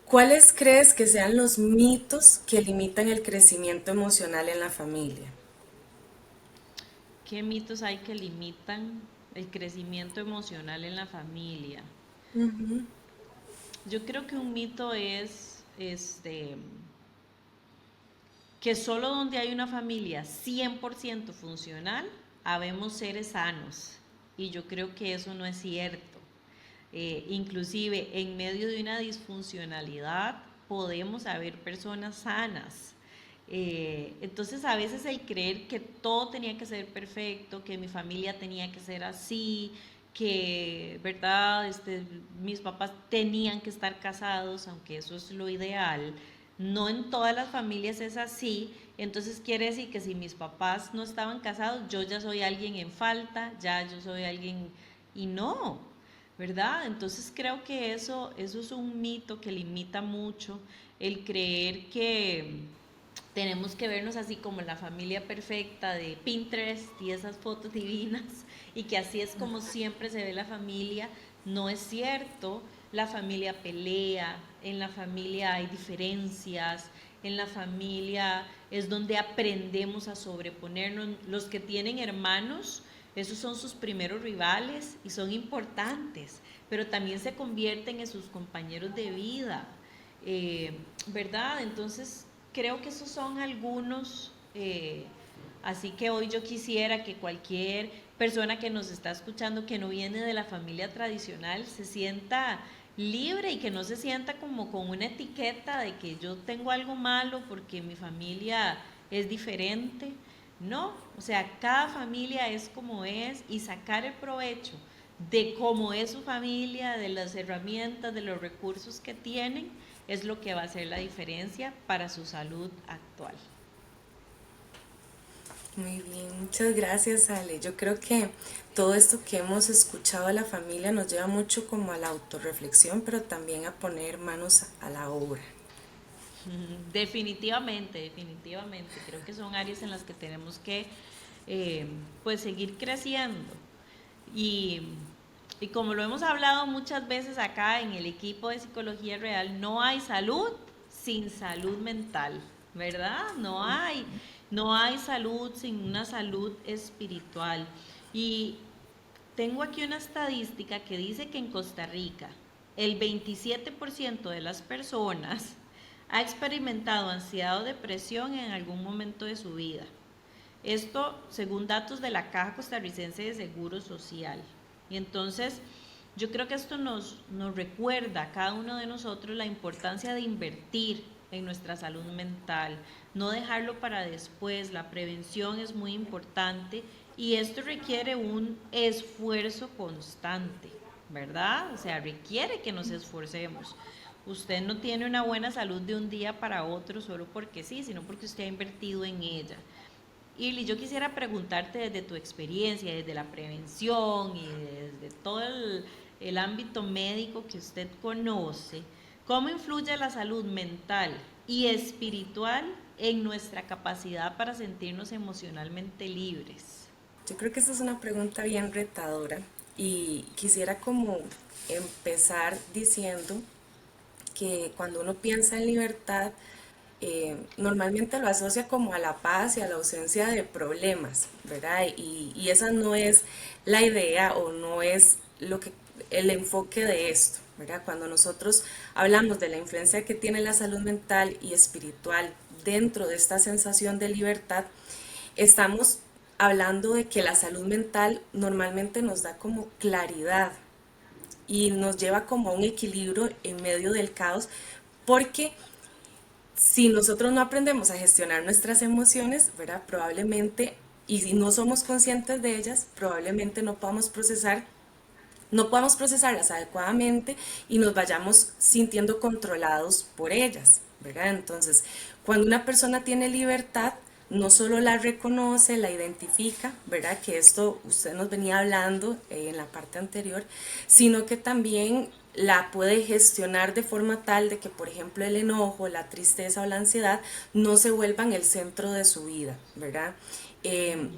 ¿cuáles crees que sean los mitos que limitan el crecimiento emocional en la familia? ¿Qué mitos hay que limitan el crecimiento emocional en la familia? Yo creo que un mito es que solo donde hay una familia 100% funcional, habemos seres sanos. y yo creo que eso no es cierto. Inclusive en medio de una disfuncionalidad podemos haber personas sanas. Entonces a veces el creer que todo tenía que ser perfecto, que mi familia tenía que ser así, que, ¿verdad? Mis papás tenían que estar casados, aunque eso es lo ideal. No en todas las familias es así, entonces quiere decir que si mis papás no estaban casados, yo ya soy alguien en falta, ya yo soy alguien, y no, ¿verdad? Entonces creo que eso es un mito que limita mucho el creer que tenemos que vernos así como la familia perfecta de Pinterest y esas fotos divinas y que así es como siempre se ve la familia. No es cierto, la familia pelea, en la familia hay diferencias, en la familia es donde aprendemos a sobreponernos. Los que tienen hermanos, esos son sus primeros rivales y son importantes, pero también se convierten en sus compañeros de vida, ¿verdad? Entonces, creo que esos son algunos, así que hoy yo quisiera que cualquier persona que nos está escuchando que no viene de la familia tradicional se sienta libre y que no se sienta como con una etiqueta de que yo tengo algo malo porque mi familia es diferente. No, o sea, cada familia es como es y sacar el provecho de cómo es su familia, de las herramientas, de los recursos que tienen, es lo que va a hacer la diferencia para su salud actual. Muy bien, muchas gracias, Ale. Yo creo que todo esto que hemos escuchado de la familia nos lleva mucho como a la autorreflexión, pero también a poner manos a la obra. Definitivamente, definitivamente. Creo que son áreas en las que tenemos que pues seguir creciendo. Y, y como lo hemos hablado muchas veces acá en el equipo de Psicología Real, no hay salud sin salud mental, ¿verdad? No hay salud sin una salud espiritual. Y tengo aquí una estadística que dice que en Costa Rica el 27% de las personas ha experimentado ansiedad o depresión en algún momento de su vida. Esto según datos de la Caja Costarricense de Seguro Social. Y entonces yo creo que esto nos recuerda a cada uno de nosotros la importancia de invertir en nuestra salud mental, no dejarlo para después. La prevención es muy importante y esto requiere un esfuerzo constante, ¿verdad? O sea, requiere que nos esforcemos. Usted no tiene una buena salud de un día para otro solo porque sí, sino porque usted ha invertido en ella. Y yo quisiera preguntarte desde tu experiencia, desde la prevención y desde todo el ámbito médico que usted conoce, ¿cómo influye la salud mental y espiritual en nuestra capacidad para sentirnos emocionalmente libres? Yo creo que esta es una pregunta bien retadora y quisiera como empezar diciendo que cuando uno piensa en libertad, normalmente lo asocia como a la paz y a la ausencia de problemas, ¿verdad? Y esa no es la idea o no es lo que el enfoque de esto, ¿verdad? Cuando nosotros hablamos de la influencia que tiene la salud mental y espiritual dentro de esta sensación de libertad, estamos hablando de que la salud mental normalmente nos da como claridad y nos lleva como a un equilibrio en medio del caos, porque si nosotros no aprendemos a gestionar nuestras emociones, ¿verdad? Probablemente, y si no somos conscientes de ellas, probablemente no podamos procesarlas adecuadamente y nos vayamos sintiendo controlados por ellas, ¿verdad? Entonces, cuando una persona tiene libertad, no solo la reconoce, la identifica, ¿verdad? Que esto usted nos venía hablando en la parte anterior, sino que también la puede gestionar de forma tal de que, por ejemplo, el enojo, la tristeza o la ansiedad no se vuelvan el centro de su vida, ¿verdad? Eh,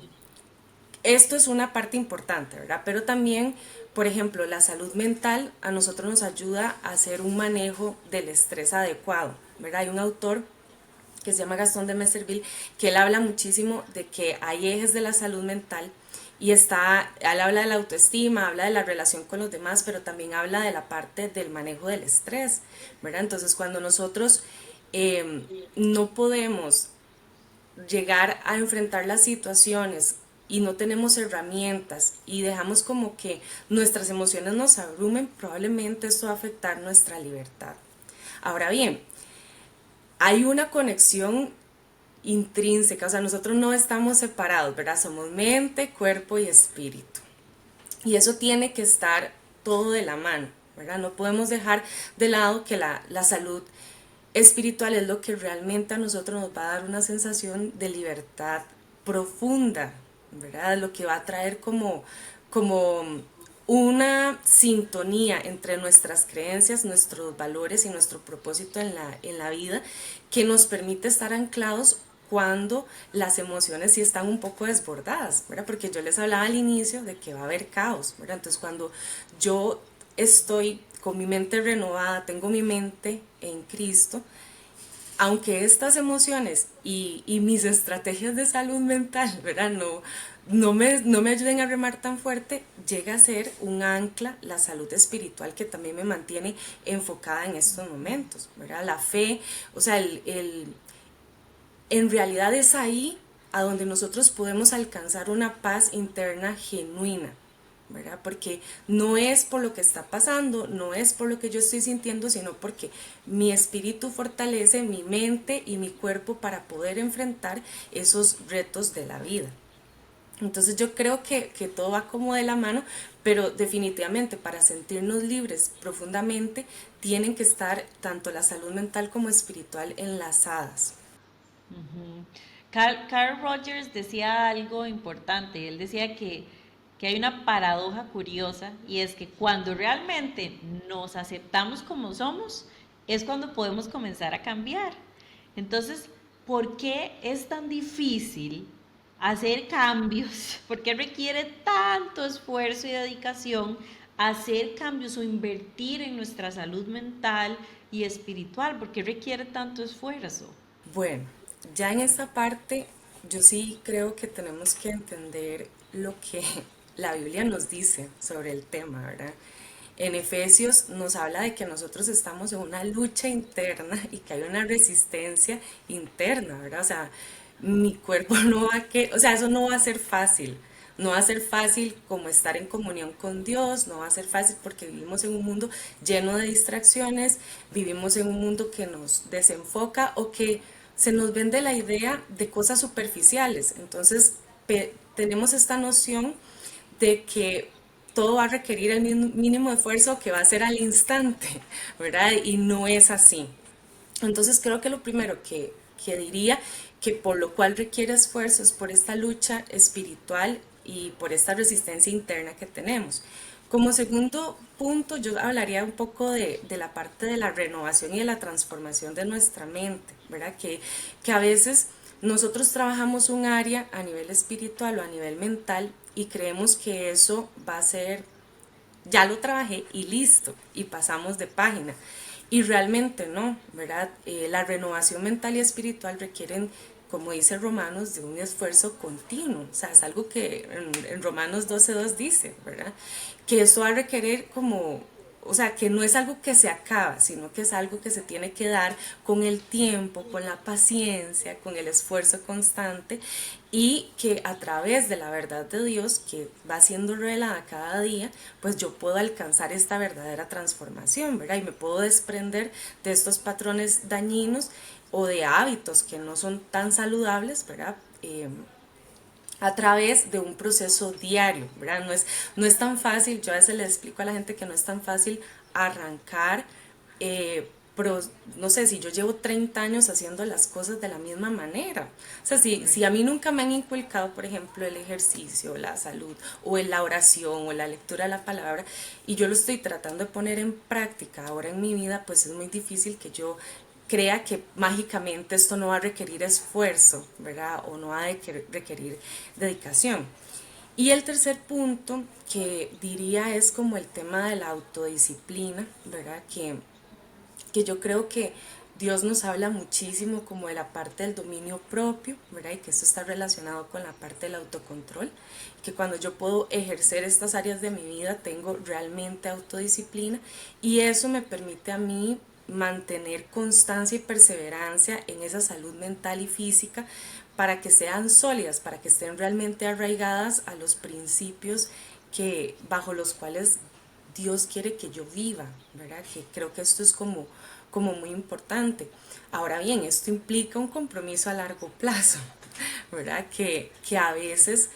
Esto es una parte importante, ¿verdad? Pero también, por ejemplo, la salud mental a nosotros nos ayuda a hacer un manejo del estrés adecuado, ¿verdad? Hay un autor que se llama Gastón de Messerville, que él habla muchísimo de que hay ejes de la salud mental y él habla de la autoestima, habla de la relación con los demás, pero también habla de la parte del manejo del estrés, ¿verdad? Entonces, cuando nosotros no podemos llegar a enfrentar las situaciones y no tenemos herramientas y dejamos como que nuestras emociones nos abrumen, probablemente esto va a afectar nuestra libertad. Ahora bien, hay una conexión intrínseca, o sea, nosotros no estamos separados, ¿verdad? Somos mente, cuerpo y espíritu. Y eso tiene que estar todo de la mano, ¿verdad? No podemos dejar de lado que la salud espiritual es lo que realmente a nosotros nos va a dar una sensación de libertad profunda, ¿verdad? Lo que va a traer como una sintonía entre nuestras creencias, nuestros valores y nuestro propósito en la vida que nos permite estar anclados cuando las emociones sí están un poco desbordadas, ¿verdad? Porque yo les hablaba al inicio de que va a haber caos, ¿verdad? Entonces cuando yo estoy con mi mente renovada, tengo mi mente en Cristo, aunque estas emociones y mis estrategias de salud mental, ¿verdad? No me ayuden a remar tan fuerte, llega a ser un ancla la salud espiritual que también me mantiene enfocada en estos momentos, ¿verdad? La fe, o sea, en realidad es ahí a donde nosotros podemos alcanzar una paz interna genuina, ¿verdad? Porque no es por lo que está pasando, no es por lo que yo estoy sintiendo, sino porque mi espíritu fortalece mi mente y mi cuerpo para poder enfrentar esos retos de la vida. Entonces yo creo que todo va como de la mano, pero definitivamente para sentirnos libres profundamente tienen que estar tanto la salud mental como espiritual enlazadas. Carl Rogers decía algo importante. Él decía que hay una paradoja curiosa y es que cuando realmente nos aceptamos como somos, es cuando podemos comenzar a cambiar. Entonces, ¿por qué es tan difícil hacer cambios? ¿Por qué requiere tanto esfuerzo y dedicación hacer cambios o invertir en nuestra salud mental y espiritual? ¿Por qué requiere tanto esfuerzo? Bueno, ya en esta parte yo sí creo que tenemos que entender lo que la Biblia nos dice sobre el tema, ¿verdad? En Efesios nos habla de que nosotros estamos en una lucha interna y que hay una resistencia interna, ¿verdad? O sea, mi cuerpo no va a que, o sea, eso no va a ser fácil. No va a ser fácil como estar en comunión con Dios, no va a ser fácil porque vivimos en un mundo lleno de distracciones, vivimos en un mundo que nos desenfoca o que se nos vende la idea de cosas superficiales. Entonces, tenemos esta noción de que todo va a requerir el mínimo esfuerzo que va a ser al instante, ¿verdad? Y no es así. Entonces creo que lo primero que diría que por lo cual requiere esfuerzo es por esta lucha espiritual y por esta resistencia interna que tenemos. Como segundo punto, yo hablaría un poco de la parte de la renovación y de la transformación de nuestra mente, ¿verdad? Que a veces nosotros trabajamos un área a nivel espiritual o a nivel mental y creemos que eso va a ser, ya lo trabajé y listo, y pasamos de página. Y realmente no, ¿verdad? La renovación mental y espiritual requieren, como dice Romanos, de un esfuerzo continuo. O sea, es algo que en Romanos 12:2 dice, ¿verdad? Que eso va a requerir como, o sea, que no es algo que se acaba, sino que es algo que se tiene que dar con el tiempo, con la paciencia, con el esfuerzo constante y que a través de la verdad de Dios que va siendo revelada cada día, pues yo puedo alcanzar esta verdadera transformación, ¿verdad? Y me puedo desprender de estos patrones dañinos o de hábitos que no son tan saludables, ¿verdad? A través de un proceso diario, ¿verdad? No es tan fácil, yo a veces le explico a la gente que no es tan fácil arrancar, pero no sé, si yo llevo 30 años haciendo las cosas de la misma manera, o sea, si a mí nunca me han inculcado, por ejemplo, el ejercicio, la salud, o la oración, o la lectura de la palabra, y yo lo estoy tratando de poner en práctica ahora en mi vida, pues es muy difícil que yo crea que mágicamente esto no va a requerir esfuerzo, ¿verdad? O no va a requerir dedicación. Y el tercer punto que diría es como el tema de la autodisciplina, ¿verdad? Que yo creo que Dios nos habla muchísimo como de la parte del dominio propio, ¿verdad? Y que esto está relacionado con la parte del autocontrol, que cuando yo puedo ejercer estas áreas de mi vida tengo realmente autodisciplina y eso me permite a mí mantener constancia y perseverancia en esa salud mental y física para que sean sólidas, para que estén realmente arraigadas a los principios que, bajo los cuales Dios quiere que yo viva, ¿verdad? Que creo que esto es como muy importante. Ahora bien, esto implica un compromiso a largo plazo, ¿verdad? Que a veces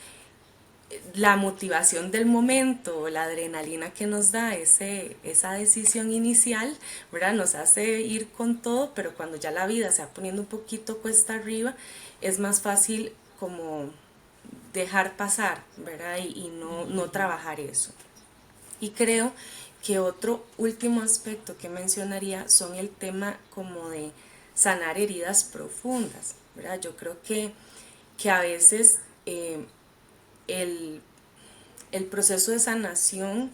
la motivación del momento, la adrenalina que nos da esa decisión inicial, ¿verdad? Nos hace ir con todo, pero cuando ya la vida se va poniendo un poquito cuesta arriba, es más fácil como dejar pasar, ¿verdad? Y no trabajar eso. Y creo que otro último aspecto que mencionaría son el tema como de sanar heridas profundas, ¿verdad? Yo creo que a veces el, el proceso de sanación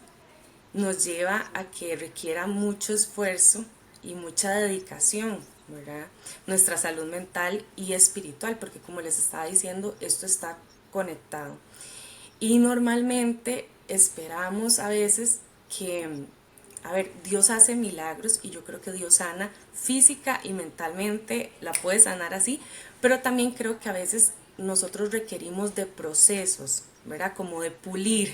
nos lleva a que requiera mucho esfuerzo y mucha dedicación, ¿verdad? Nuestra salud mental y espiritual, porque como les estaba diciendo, esto está conectado. Y normalmente esperamos a veces que, a ver, Dios hace milagros y yo creo que Dios sana física y mentalmente, la puede sanar así, pero también creo que a veces nosotros requerimos de procesos, ¿verdad? Como de pulir.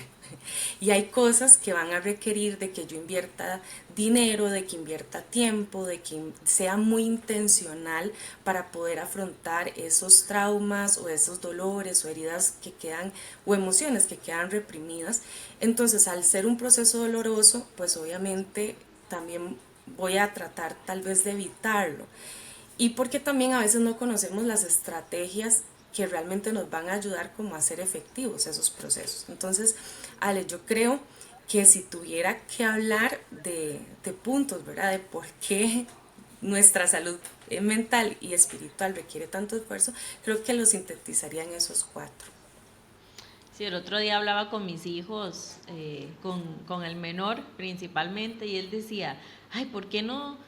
Y hay cosas que van a requerir de que yo invierta dinero, de que invierta tiempo, de que sea muy intencional para poder afrontar esos traumas o esos dolores o heridas que quedan o emociones que quedan reprimidas. Entonces, al ser un proceso doloroso, pues obviamente también voy a tratar tal vez de evitarlo. Y porque también a veces no conocemos las estrategias que realmente nos van a ayudar como a ser efectivos esos procesos. Entonces, Ale, yo creo que si tuviera que hablar de puntos, ¿verdad? De por qué nuestra salud mental y espiritual requiere tanto esfuerzo, creo que lo sintetizaría en esos cuatro. Sí, el otro día hablaba con mis hijos, con el menor principalmente, y él decía, ay, por qué no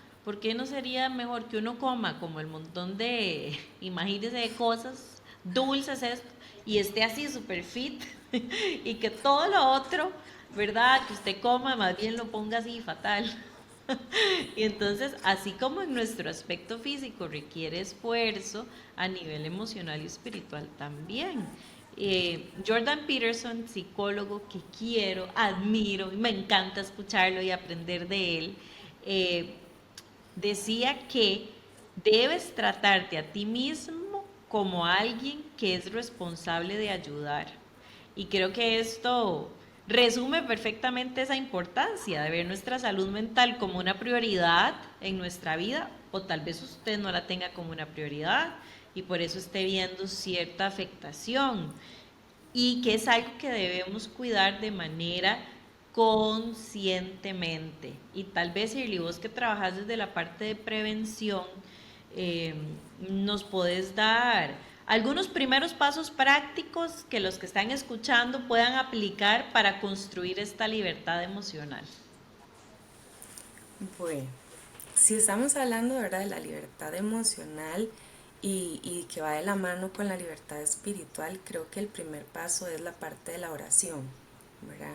sería mejor que uno coma como el montón de, imagínese, de cosas dulces esto, y esté así súper fit, y que todo lo otro, ¿verdad? Que usted coma, más bien lo ponga así fatal. Y entonces, así como en nuestro aspecto físico requiere esfuerzo, a nivel emocional y espiritual también. Jordan Peterson, psicólogo que quiero, admiro, y me encanta escucharlo y aprender de él, eh, decía que debes tratarte a ti mismo como alguien que es responsable de ayudar. Y creo que esto resume perfectamente esa importancia de ver nuestra salud mental como una prioridad en nuestra vida, o tal vez usted no la tenga como una prioridad y por eso esté viendo cierta afectación, y que es algo que debemos cuidar de manera conscientemente. Y tal vez, Shirley, vos que trabajas desde la parte de prevención, eh, nos podés dar algunos primeros pasos prácticos que los que están escuchando puedan aplicar para construir esta libertad emocional. Bueno, si estamos hablando, ¿verdad?, de la libertad emocional y que va de la mano con la libertad espiritual, creo que el primer paso es la parte de la oración, ¿verdad?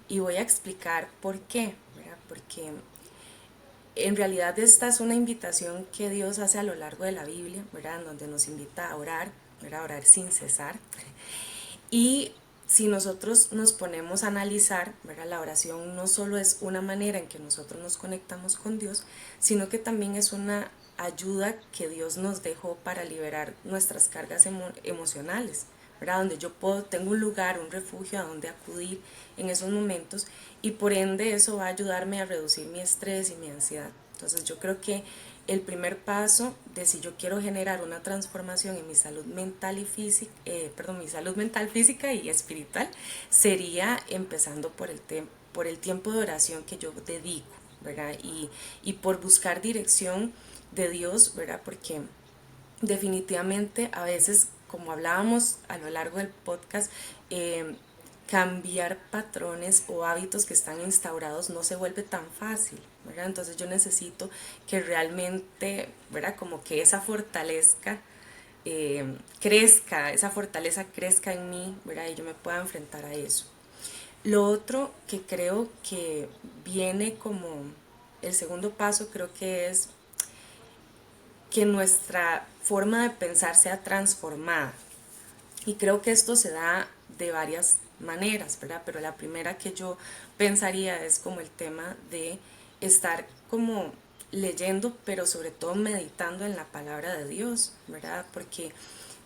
Y voy a explicar por qué, ¿verdad? Porque en realidad esta es una invitación que Dios hace a lo largo de la Biblia, ¿verdad? Donde nos invita a orar, ¿verdad? A orar sin cesar. Y si nosotros nos ponemos a analizar, ¿verdad? La oración no solo es una manera en que nosotros nos conectamos con Dios, sino que también es una ayuda que Dios nos dejó para liberar nuestras cargas emocionales, ¿verdad? Donde yo tengo un lugar, un refugio a donde acudir en esos momentos, y por ende eso va a ayudarme a reducir mi estrés y mi ansiedad. Entonces yo creo que el primer paso de si yo quiero generar una transformación en mi salud mental y física, mi salud mental, física y espiritual, sería empezando por el tiempo de oración que yo dedico, ¿verdad? Y por buscar dirección de Dios, ¿verdad? Porque definitivamente a veces, como hablábamos a lo largo del podcast, cambiar patrones o hábitos que están instaurados no se vuelve tan fácil, ¿verdad? Entonces yo necesito que realmente, ¿verdad?, como que esa fortaleza crezca, esa fortaleza crezca en mí, ¿verdad? Y yo me pueda enfrentar a eso. Lo otro que creo que viene como el segundo paso, creo que es que nuestra forma de pensar sea transformada. Y creo que esto se da de varias maneras, ¿verdad? Pero la primera que yo pensaría es como el tema de estar como leyendo, pero sobre todo meditando en la palabra de Dios, ¿verdad? Porque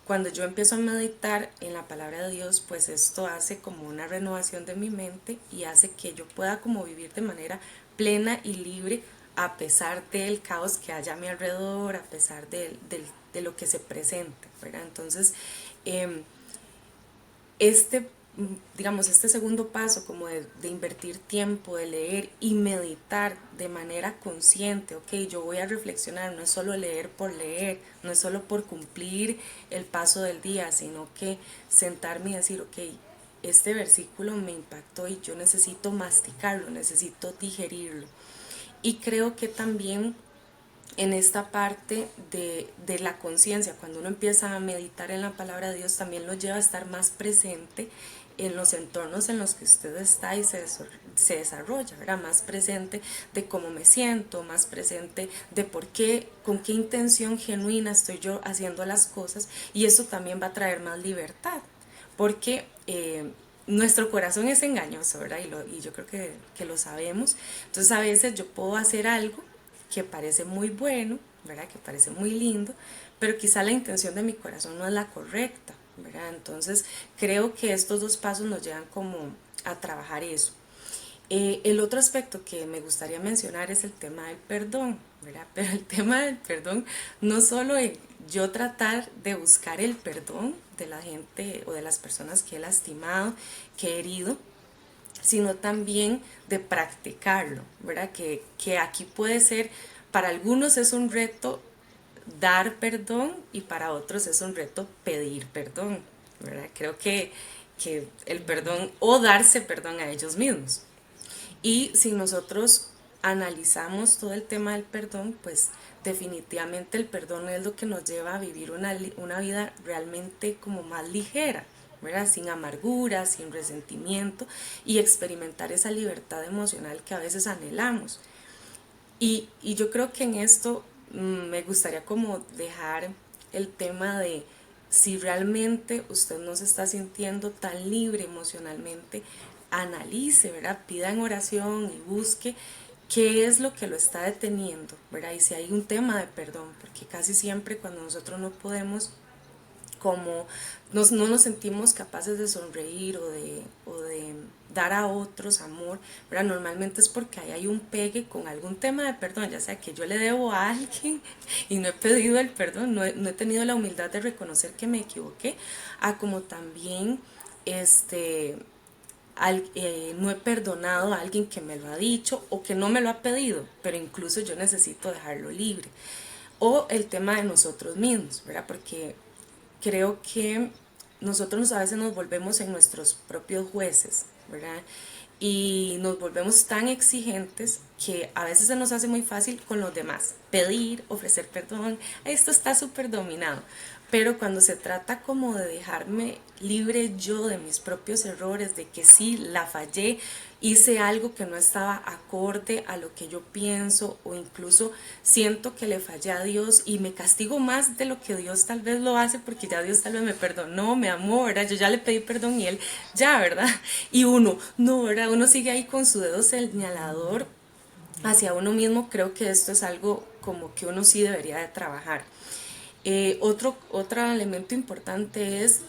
cuando yo empiezo a meditar en la palabra de Dios, pues esto hace como una renovación de mi mente y hace que yo pueda como vivir de manera plena y libre a pesar del caos que haya a mi alrededor, a pesar de lo que se presente, ¿verdad? Entonces, eh, este, digamos, este segundo paso como de invertir tiempo, de leer y meditar de manera consciente, ok, yo voy a reflexionar, no es solo leer por leer, no es solo por cumplir el paso del día, sino que sentarme y decir, ok, este versículo me impactó y yo necesito masticarlo, necesito digerirlo. Y creo que también en esta parte de la conciencia, cuando uno empieza a meditar en la palabra de Dios, también lo lleva a estar más presente en los entornos en los que usted está y se desarrolla, ¿verdad? Más presente de cómo me siento, más presente de por qué, con qué intención genuina estoy yo haciendo las cosas, y eso también va a traer más libertad, porque nuestro corazón es engañoso, ¿verdad? Y yo creo que lo sabemos. Entonces a veces yo puedo hacer algo que parece muy bueno, ¿verdad? Que parece muy lindo, pero quizá la intención de mi corazón no es la correcta, ¿verdad? Entonces creo que estos dos pasos nos llevan como a trabajar eso. El otro aspecto que me gustaría mencionar es el tema del perdón, ¿verdad? Pero el tema del perdón no solo en yo tratar de buscar el perdón de la gente o de las personas que he lastimado, que he herido, sino también de practicarlo, ¿verdad? Que aquí puede ser, para algunos es un reto dar perdón y para otros es un reto pedir perdón, ¿verdad? Creo que el perdón o darse perdón a ellos mismos. Y si nosotros analizamos todo el tema del perdón, pues definitivamente el perdón es lo que nos lleva a vivir una vida realmente como más ligera, ¿verdad? Sin amargura, sin resentimiento y experimentar esa libertad emocional que a veces anhelamos. Y yo creo que en esto me gustaría como dejar el tema de si realmente usted no se está sintiendo tan libre emocionalmente, analice, ¿verdad? Pida en oración y busque qué es lo que lo está deteniendo, ¿verdad? Y si hay un tema de perdón, porque casi siempre cuando nosotros no podemos como no nos sentimos capaces de sonreír o de dar a otros amor, ¿verdad? Normalmente es porque ahí hay un pegue con algún tema de perdón, ya sea que yo le debo a alguien y no he pedido el perdón, no he tenido la humildad de reconocer que me equivoqué, a como también no he perdonado a alguien que me lo ha dicho o que no me lo ha pedido, pero incluso yo necesito dejarlo libre. O el tema de nosotros mismos, ¿verdad? Porque creo que nosotros a veces nos volvemos en nuestros propios jueces, ¿verdad? Y nos volvemos tan exigentes que a veces se nos hace muy fácil con los demás pedir, ofrecer perdón, esto está súper dominado. Pero cuando se trata como de dejarme libre yo de mis propios errores, de que sí, la fallé, hice algo que no estaba acorde a lo que yo pienso o incluso siento que le fallé a Dios y me castigo más de lo que Dios tal vez lo hace porque ya Dios tal vez me perdonó, me amó, ¿verdad? Yo ya le pedí perdón y Él ya, ¿verdad? Y uno, no, ¿verdad? Uno sigue ahí con su dedo señalador hacia uno mismo. Creo que esto es algo como que uno sí debería de trabajar. Otro elemento importante es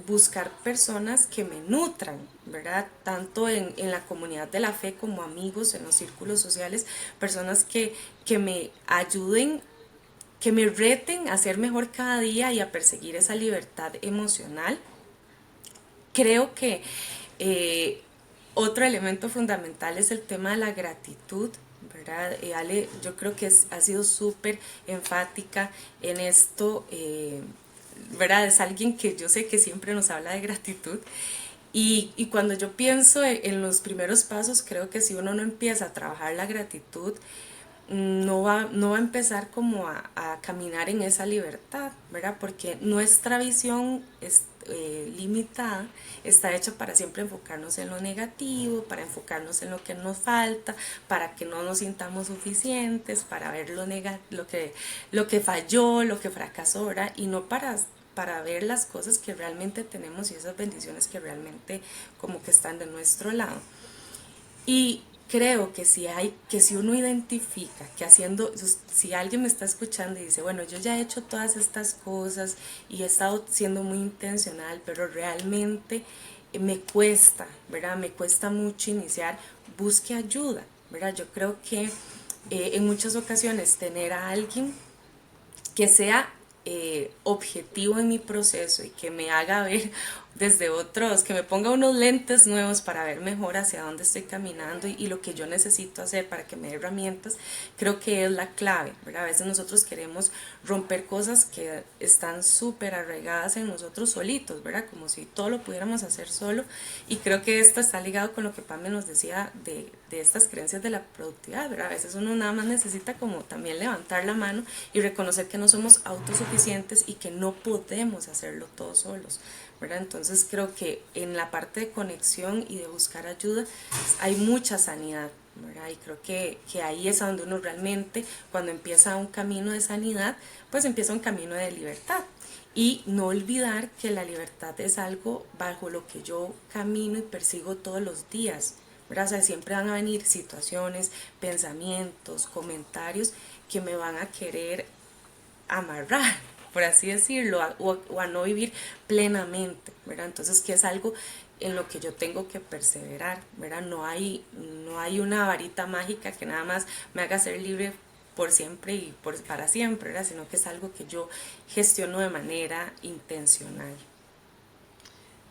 buscar personas que me nutran, ¿verdad? Tanto en la comunidad de la fe como amigos, en los círculos sociales, personas que me ayuden, que me reten a ser mejor cada día y a perseguir esa libertad emocional. Creo que eh, otro elemento fundamental es el tema de la gratitud, ¿verdad? Ale, yo creo que ha sido súper enfática en esto, ¿verdad? Es alguien que yo sé que siempre nos habla de gratitud. Y cuando yo pienso en los primeros pasos, creo que si uno no empieza a trabajar la gratitud, no va a empezar como a caminar en esa libertad, ¿verdad? Porque nuestra visión es limitada, está hecha para siempre enfocarnos en lo negativo, para enfocarnos en lo que nos falta, para que no nos sintamos suficientes, para ver lo que falló, lo que fracasó, ¿verdad? Y no para ver las cosas que realmente tenemos y esas bendiciones que realmente como que están de nuestro lado. Y creo que si uno identifica que si alguien me está escuchando y dice, bueno, yo ya he hecho todas estas cosas y he estado siendo muy intencional, pero realmente me cuesta, ¿verdad? Me cuesta mucho iniciar, busque ayuda, ¿verdad? Yo creo que en muchas ocasiones tener a alguien que sea objetivo en mi proceso y que me haga ver desde otros, que me ponga unos lentes nuevos para ver mejor hacia dónde estoy caminando y lo que yo necesito hacer para que me dé herramientas, creo que es la clave, ¿verdad? A veces nosotros queremos romper cosas que están súper arraigadas en nosotros solitos, ¿verdad? Como si todo lo pudiéramos hacer solo, y creo que esto está ligado con lo que Pame nos decía de estas creencias de la productividad, ¿verdad? A veces uno nada más necesita como también levantar la mano y reconocer que no somos autosuficientes y que no podemos hacerlo todos solos, ¿verdad? Entonces creo que en la parte de conexión y de buscar ayuda hay mucha sanidad, ¿verdad? Y creo que ahí es donde uno realmente, cuando empieza un camino de sanidad, pues empieza un camino de libertad. Y no olvidar que la libertad es algo bajo lo que yo camino y persigo todos los días, ¿verdad? O sea, siempre van a venir situaciones, pensamientos, comentarios que me van a querer amarrar, por así decirlo, o a no vivir plenamente, ¿verdad? Entonces, que es algo en lo que yo tengo que perseverar, ¿verdad? No hay una varita mágica que nada más me haga ser libre por siempre y para siempre, ¿verdad? Sino que es algo que yo gestiono de manera intencional.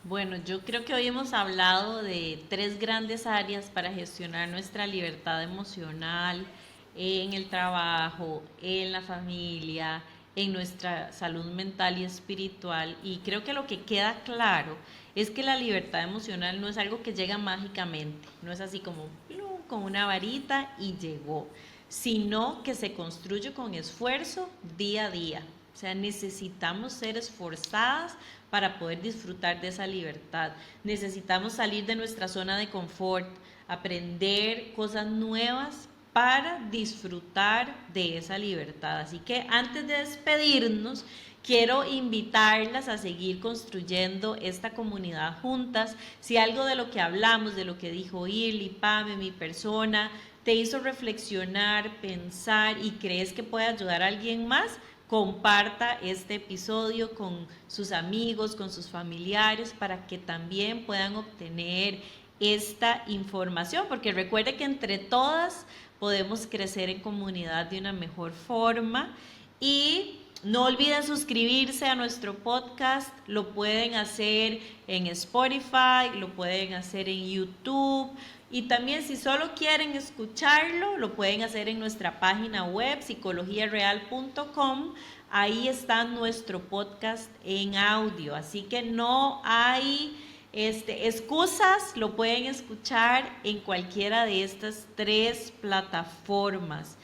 Bueno, yo creo que hoy hemos hablado de tres grandes áreas para gestionar nuestra libertad emocional en el trabajo, en la familia, en nuestra salud mental y espiritual. Y creo que lo que queda claro es que la libertad emocional no es algo que llega mágicamente, no es así como ¡plum!, con una varita y llegó, sino que se construye con esfuerzo día a día. O sea, necesitamos ser esforzadas para poder disfrutar de esa libertad. Necesitamos salir de nuestra zona de confort, aprender cosas nuevas para disfrutar de esa libertad. Así que antes de despedirnos, quiero invitarlas a seguir construyendo esta comunidad juntas. Si algo de lo que hablamos, de lo que dijo Irly, Pame, mi persona, te hizo reflexionar, pensar y crees que puede ayudar a alguien más, comparta este episodio con sus amigos, con sus familiares, para que también puedan obtener esta información, porque recuerde que entre todas podemos crecer en comunidad de una mejor forma. Y no olviden suscribirse a nuestro podcast, lo pueden hacer en Spotify, lo pueden hacer en YouTube, y también si solo quieren escucharlo, lo pueden hacer en nuestra página web psicologiareal.com. Ahí está nuestro podcast en audio, así que no hay excusas, lo pueden escuchar en cualquiera de estas tres plataformas.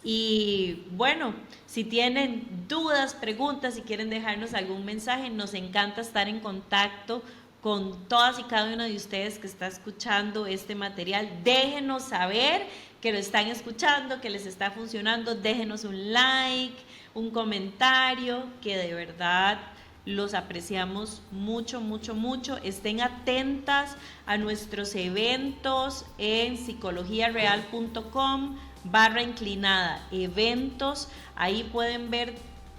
Y bueno, si tienen dudas, preguntas, si quieren dejarnos algún mensaje, nos encanta estar en contacto con todas y cada uno de ustedes que está escuchando este material. Déjenos saber que lo están escuchando, que les está funcionando. Déjenos un like, un comentario, que de verdad los apreciamos mucho, mucho, mucho. Estén atentas a nuestros eventos en psicologiareal.com/eventos. Ahí pueden ver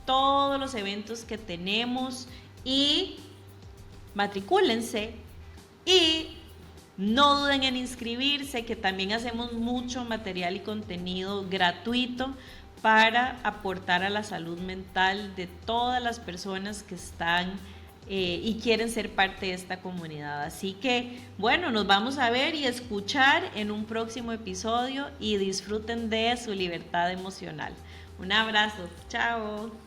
todos los eventos que tenemos y matricúlense y no duden en inscribirse, que también hacemos mucho material y contenido gratuito para aportar a la salud mental de todas las personas que están y quieren ser parte de esta comunidad. Así que, bueno, nos vamos a ver y escuchar en un próximo episodio y disfruten de su libertad emocional. Un abrazo, chao.